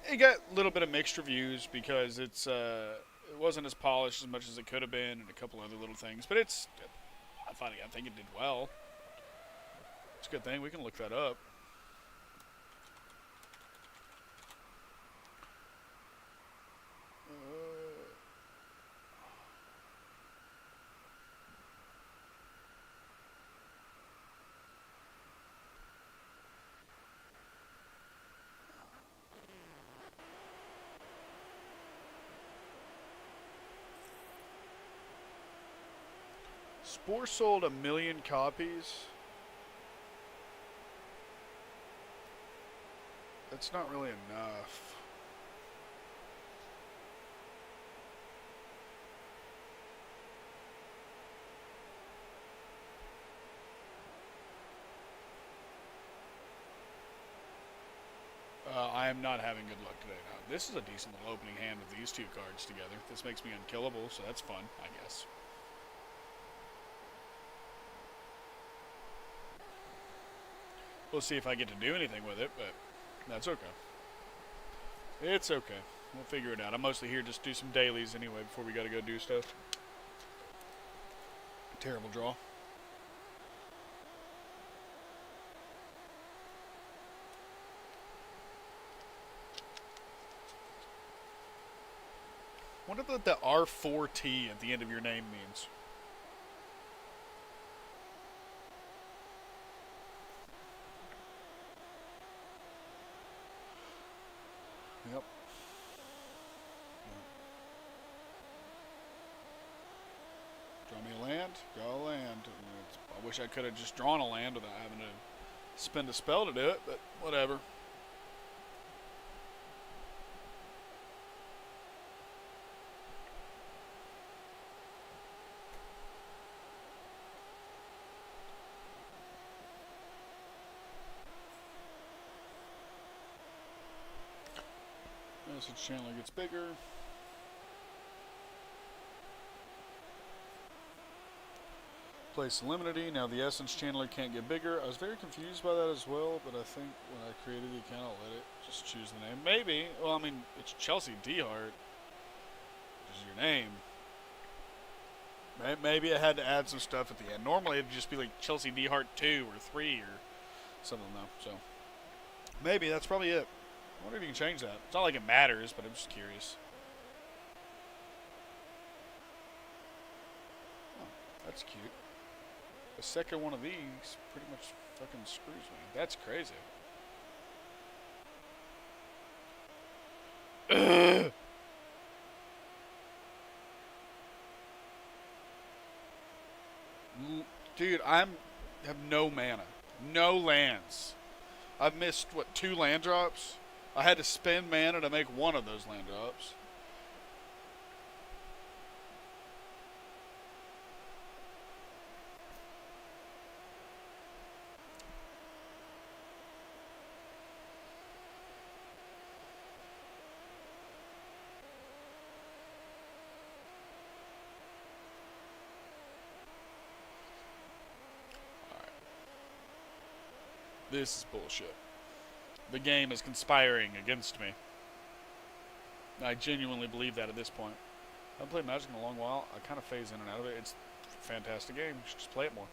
A: It got a little bit of mixed reviews because it wasn't as polished as much as it could have been, and a couple other little things. But I think it did well. It's a good thing. We can look that up. Spore sold 1 million copies. That's not really enough. I am not having good luck today. Now, this is a decent little opening hand with these two cards together. This makes me unkillable, so that's fun, I guess. We'll see if I get to do anything with it, but that's okay. It's okay. We'll figure it out. I'm mostly here just to do some dailies anyway before we gotta go do stuff. Terrible draw. Wonder what the R4T at the end of your name means. Yep. Draw me a land. Draw a land. I wish I could have just drawn a land without having to spend a spell to do it, but whatever. Essence Chandler gets bigger. Place Liminity. Now the Essence Chandler can't get bigger. I was very confused by that as well, but I think when I created the account, I'll let it just choose the name. Maybe. Well, I mean, it's Chelsea Dehart, which is your name. Maybe I had to add some stuff at the end. Normally it'd just be like Chelsea D Hart 2 or 3 or something though. So maybe that's probably it. I wonder if you can change that. It's not like it matters, but I'm just curious. Oh, that's cute. The second one of these pretty much fucking screws me. That's crazy. Dude, have no mana. No lands. I've missed, what, 2 land drops? I had to spend mana to make one of those land drops. This is bullshit. The game is conspiring against me. I genuinely believe that at this point. I haven't played Magic in a long while. I kind of phase in and out of it. It's a fantastic game. You should just play it more.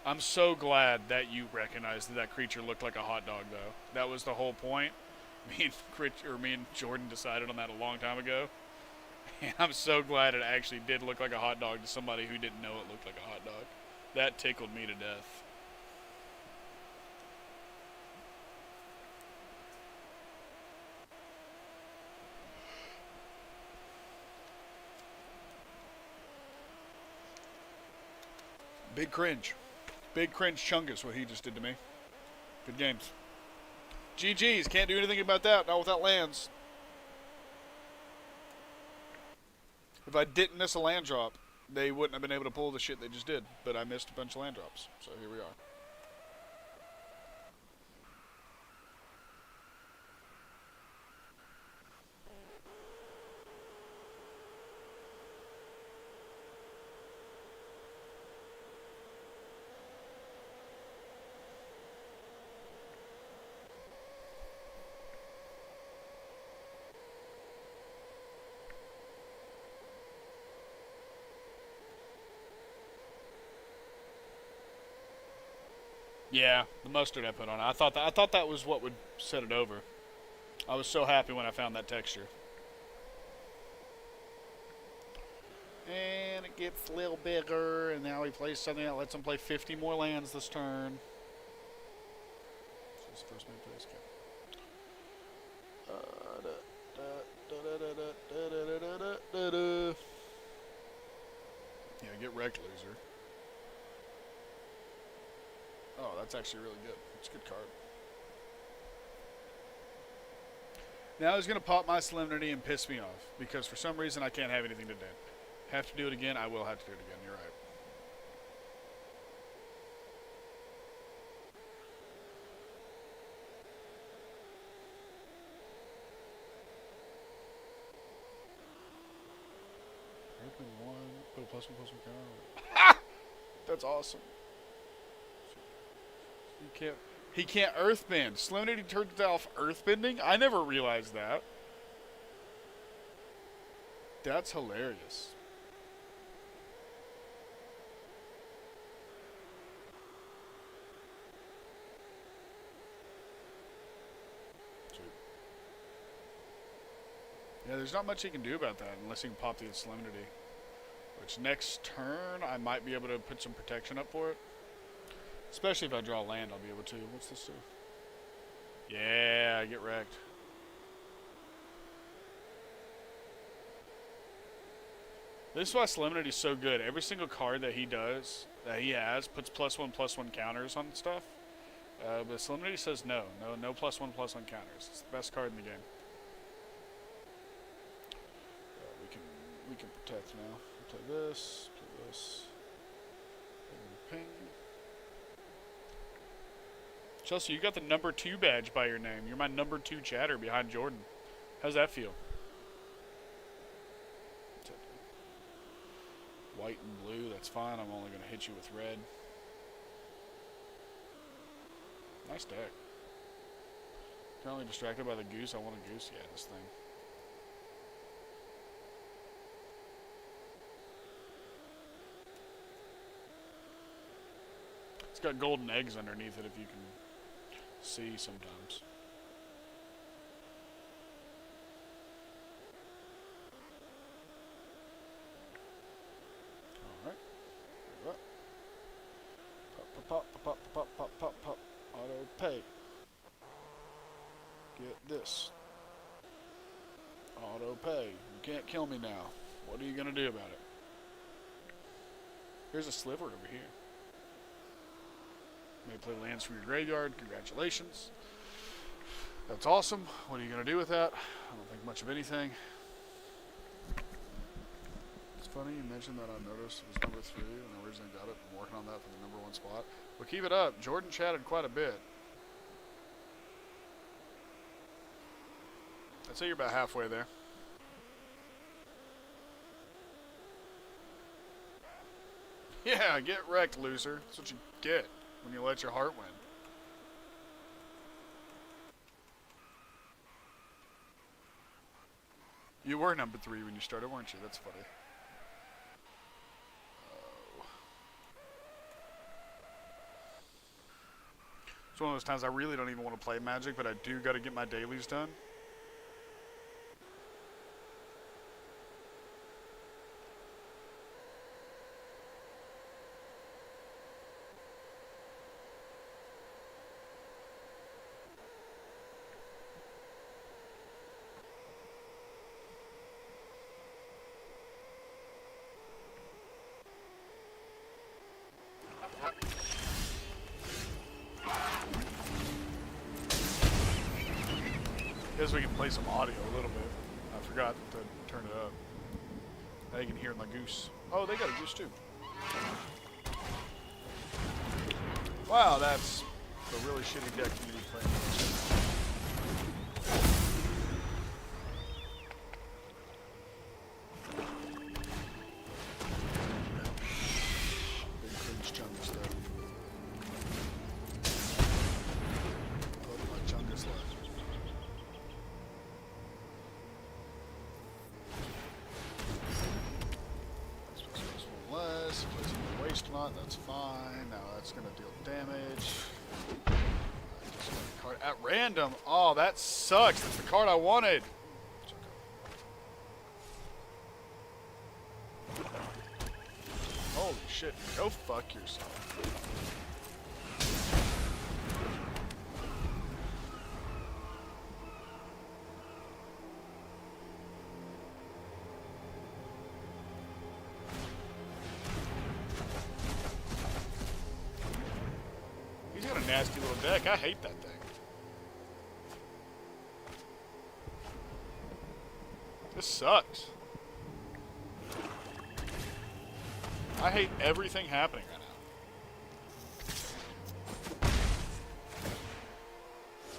A: I'm so glad that you recognized that creature looked like a hot dog, though. That was the whole point. Me and Jordan decided on that a long time ago. And I'm so glad it actually did look like a hot dog to somebody who didn't know it looked like a hot dog. That tickled me to death. Big cringe. Big cringe chungus what he just did to me. Good games. GG's. Can't do anything about that. Not without lands. If I didn't miss a land drop, they wouldn't have been able to pull the shit they just did. But I missed a bunch of land drops. So here we are. Yeah, the mustard I put on it. I thought that was what would set it over. I was so happy when I found that texture. And it gets a little bigger, and now he plays something that lets him play 50 more lands this turn. This is first man plays. Yeah, get wrecked, loser. Oh, that's actually really good. It's a good card. Now he's going to pop my Solemnity and piss me off, because for some reason I can't have anything to do. Have to do it again? I will have to do it again. You're right. Open one. Put a +1/+1 counter. That's awesome. He can't earthbend. Solemnity turned off earthbending? I never realized that. That's hilarious. Yeah, there's not much he can do about that unless he can pop the Solemnity. Which next turn I might be able to put some protection up for it. Especially if I draw land, I'll be able to. What's this do? Yeah, get wrecked. This is why Solemnity is so good. Every single card that he does, that he has, puts +1/+1 counters on stuff. But Solemnity says no. No +1/+1 counters. It's the best card in the game. We can protect now. Play this. Play this. Ping. Chelsea, you got the number 2 badge by your name. You're my number 2 chatter behind Jordan. How's that feel? White and blue, that's fine. I'm only going to hit you with red. Nice deck. Currently distracted by the goose. I want a goose. Yeah, this thing. got golden eggs underneath it if you can see sometimes. Alright. Pop, pop, pop, pop, pop, pop, pop. Auto pay. Get this. Auto pay. You can't kill me now. What are you gonna do about it? Here's a sliver over here. May play lands from your graveyard. Congratulations. That's awesome. What are you going to do with that? I don't think much of anything. It's funny you mentioned that I noticed it was number 3 when I originally got it. I'm working on that for the number 1 spot. Well, keep it up. Jordan chatted quite a bit. I'd say you're about halfway there. Yeah, get wrecked, loser. That's what you get when you let your heart win. You were number 3 when you started, weren't you? That's funny. It's one of those times I really don't even want to play Magic, but I do got to get my dailies done. Guess we can play some audio a little bit. I forgot to turn it up. Now you can hear my goose. Oh, they got a goose too. Wow, that's a really shitty deck you need to play. Big cringe chungus there. Look at my chungus left. That's fine. Now that's going to deal damage. I just got a card at random. Oh, that sucks. That's the card I wanted. Holy shit. Go fuck yourself. Nasty little deck. I hate that thing. This sucks. I hate everything happening right now.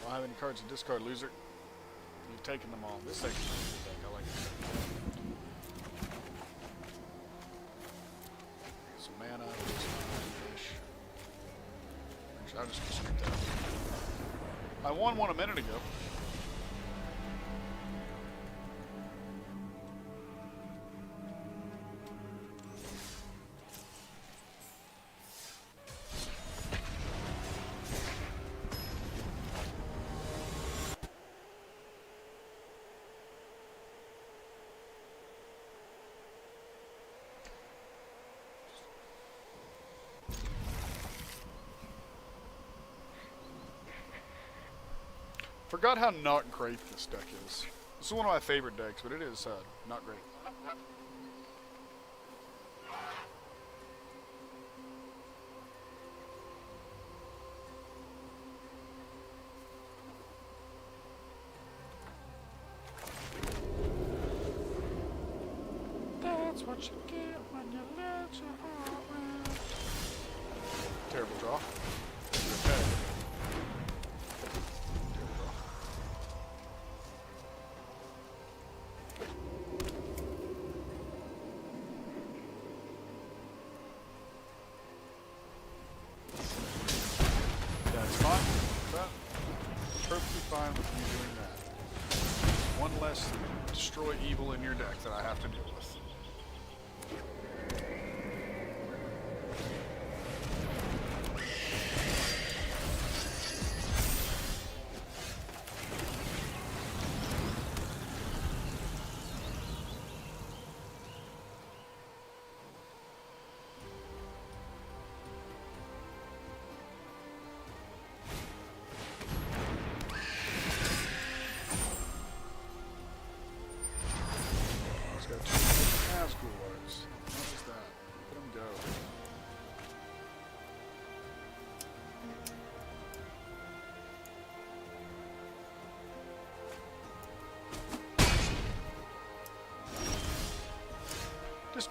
A: I don't have any cards to discard, loser. You've taken them all. This section's a good deck. I like this deck. Some mana. I just sneaked that. I won one a minute ago. Forgot how not great this deck is. This is one of my favorite decks, but it is not great. That's what you get when you let your heart win. Terrible draw. Okay. Fine with me doing that. One less destroy evil in your deck that I have to deal with.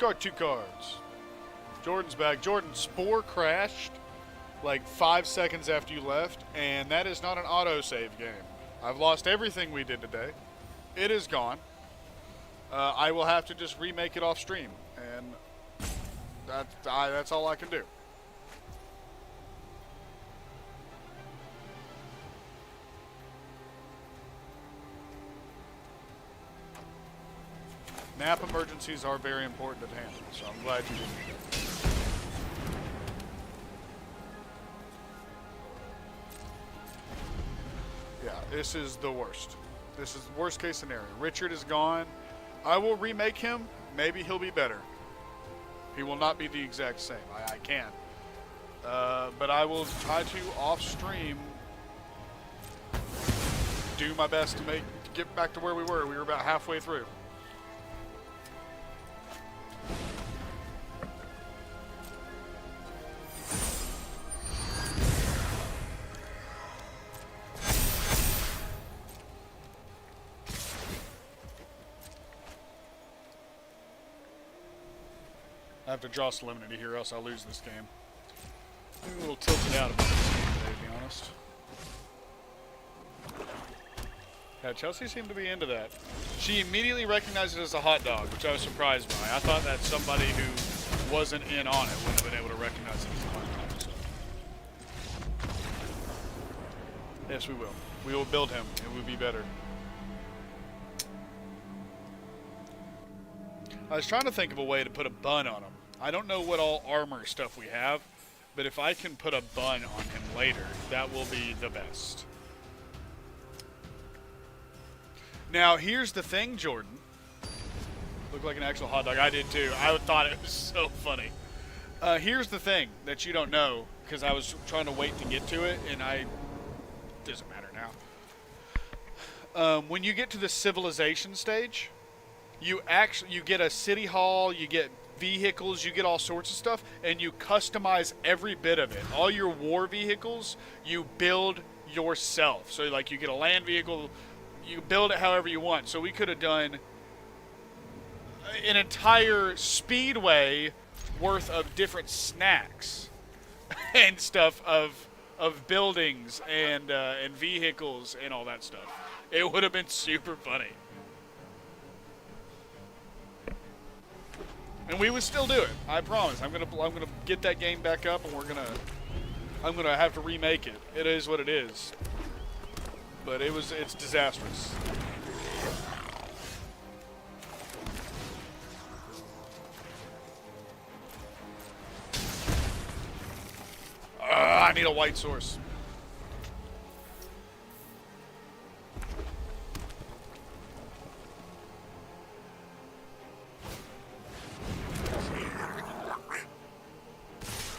A: Discard 2 cards. Jordan's back. Jordan, Spore crashed like 5 seconds after you left, and that is not an autosave game. I've lost everything we did today. It is gone. I will have to just remake it off stream, and that's all I can do. Map emergencies are very important to handle, so I'm glad you did. Yeah, this is the worst. This is the worst case scenario. Richard is gone. I will remake him. Maybe he'll be better. He will not be the exact same. I can. But I will try to, off stream, do my best to get back to where we were. We were about halfway through. I have to draw Solemnity here, or else I'll lose this game. I'm a little tilted out about this game today, to be honest. Yeah, Chelsea seemed to be into that. She immediately recognized it as a hot dog, which I was surprised by. I thought that somebody who wasn't in on it wouldn't have been able to recognize it as a hot dog. So. Yes, we will. We will build him. It would be better. I was trying to think of a way to put a bun on him. I don't know what all armor stuff we have, but if I can put a bun on him later, that will be the best. Now, here's the thing, Jordan. Looked like an actual hot dog. I did too. I thought it was so funny. Here's the thing that you don't know, because I was trying to wait to get to it, and doesn't matter now. When you get to the civilization stage, you get a city hall, you get vehicles, you get all sorts of stuff, and you customize every bit of it. All your war vehicles, you build yourself. So like you get a land vehicle, you build it however you want. So we could have done an entire speedway worth of different snacks and stuff of buildings and vehicles and all that stuff. It would have been super funny. And we would still do it. I promise. I'm gonna get that game back up, and I'm gonna have to remake it. It is what it is. But it's disastrous. I need a white source.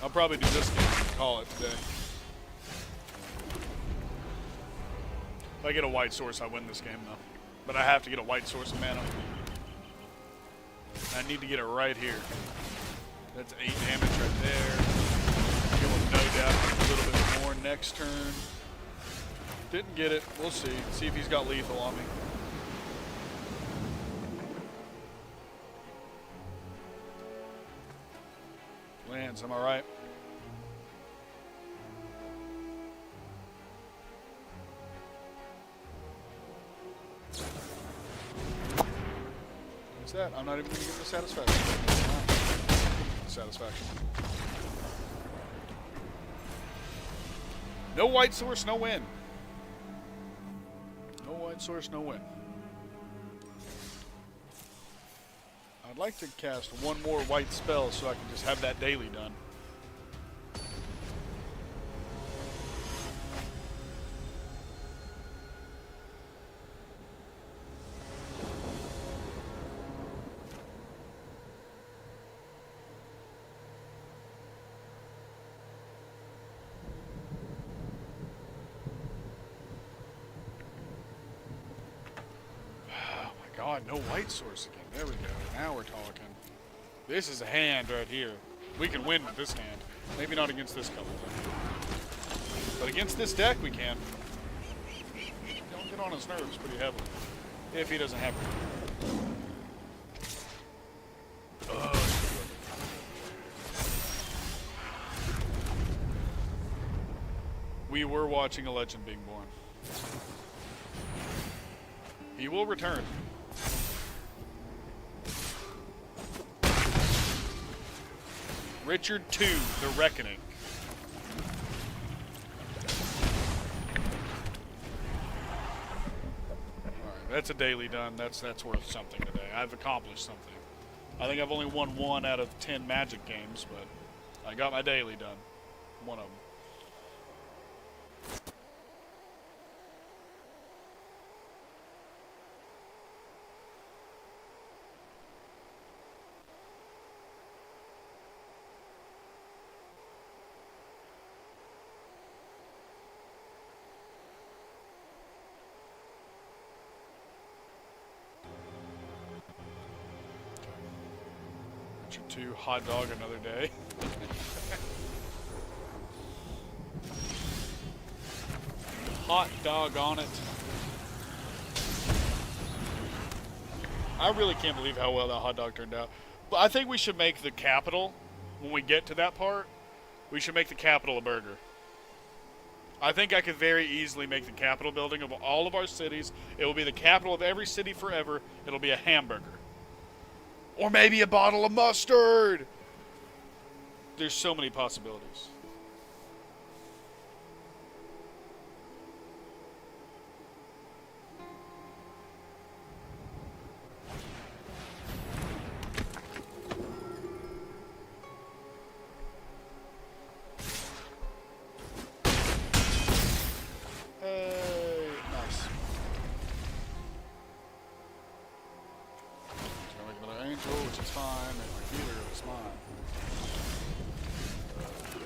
A: I'll probably do this game and call it today. If I get a white source, I win this game, though. But I have to get a white source of mana. I need to get it right here. That's 8 damage right there. He will no doubt get a little bit more next turn. Didn't get it. We'll see. See if he's got lethal on me. Lands, am I right? What's that? I'm not even going to give the satisfaction. Satisfaction. No white source, no win. No white source, no win. I'd like to cast one more white spell so I can just have that daily done. God, no white source again. There we go. Now we're talking. This is a hand right here. We can win with this hand. Maybe not against this color, but against this deck we can. Don't get on his nerves pretty heavily. If he doesn't have it. We were watching a legend being born. He will return. Richard II, The Reckoning. Alright, that's a daily done. That's worth something today. I've accomplished something. I think I've only won 1 out of 10 Magic games, but I got my daily done. One of them. To hot dog another day. Hot dog on it. I really can't believe how well that hot dog turned out. But I think we should make the capital, when we get to that part, we should make the capital a burger. I think I could very easily make the capital building of all of our cities. It will be the capital of every city forever. It'll be a hamburger. Or maybe a bottle of mustard. There's so many possibilities. Hey, nice. Angel, which is fine, and my healer is mine.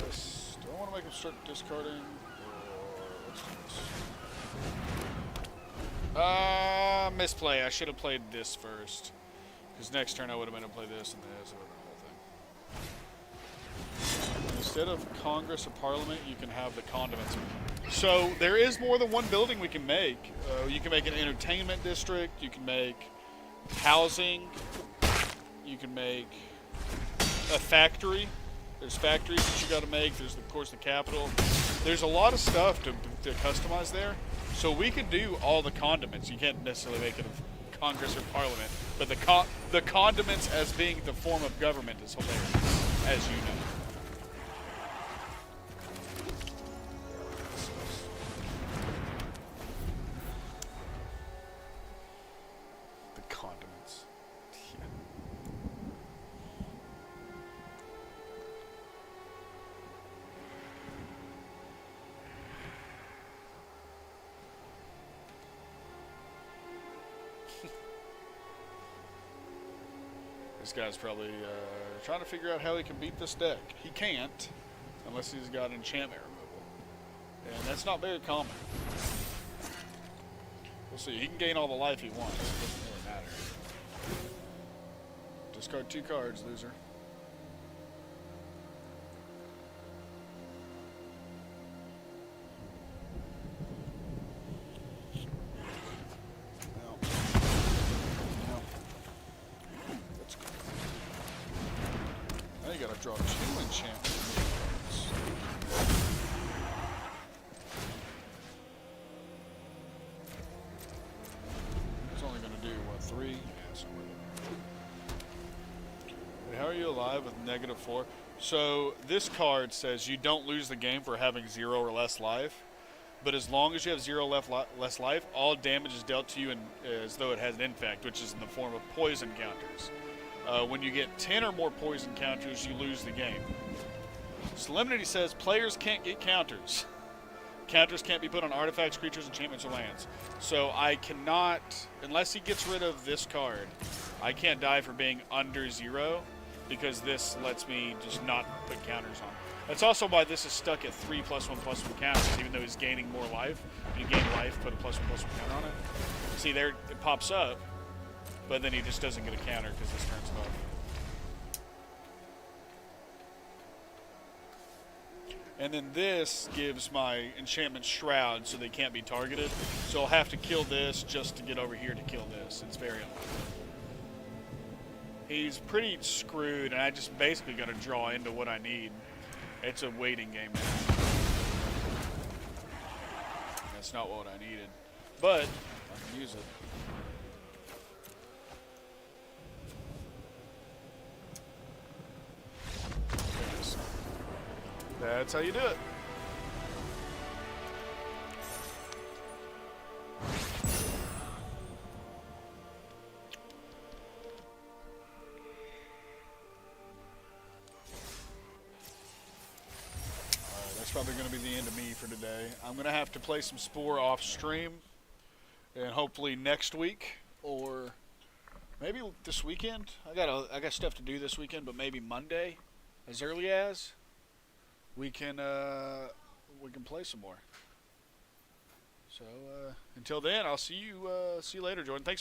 A: Yes. Do I want to make him start discarding? Or let's do this. Misplay. I should have played this first. Because next turn I would have been able to play this and this. It would have been the whole thing. Instead of Congress or Parliament, you can have the condiments. So there is more than one building we can make. You can make an entertainment district. You can make housing. You can make a factory. There's factories that you got to make. There's, of course, the capital. There's a lot of stuff to customize there. So we could do all the condiments. You can't necessarily make it of Congress or Parliament. But the condiments as being the form of government is hilarious, as you know. This guy's probably trying to figure out how he can beat this deck. He can't, unless he's got enchantment removal. And that's not very common. We'll see. He can gain all the life he wants. It doesn't really matter. Discard 2 cards, loser. Draw 2 enchantments. It's only going to do, what, 3? Yeah, somewhere there. How are you alive with -4? So, this card says you don't lose the game for having 0 or less life. But as long as you have 0 less life, all damage is dealt to you as though it has an infect, which is in the form of poison counters. When you get 10 or more poison counters, you lose the game. Solemnity says players can't get counters. Counters can't be put on artifacts, creatures, enchantments, or lands. So I cannot, unless he gets rid of this card, I can't die for being under 0, because this lets me just not put counters on. That's also why this is stuck at 3+1/+1 counters, even though he's gaining more life. If you gain life, put a +1/+1 counter on it. See, there it pops up. But then he just doesn't get a counter because this turn's off. And then this gives my enchantment Shroud so they can't be targeted. So I'll have to kill this just to get over here to kill this. It's very unlucky. He's pretty screwed, and I just basically got to draw into what I need. It's a waiting game now. That's not what I needed. But I can use it. That's how you do it. That's probably going to be the end of me for today. I'm going to have to play some Spore off stream, and hopefully next week or maybe this weekend. I got stuff to do this weekend, but maybe Monday, as early as we can play some more. So until then, I'll see you later, Jordan. Thanks.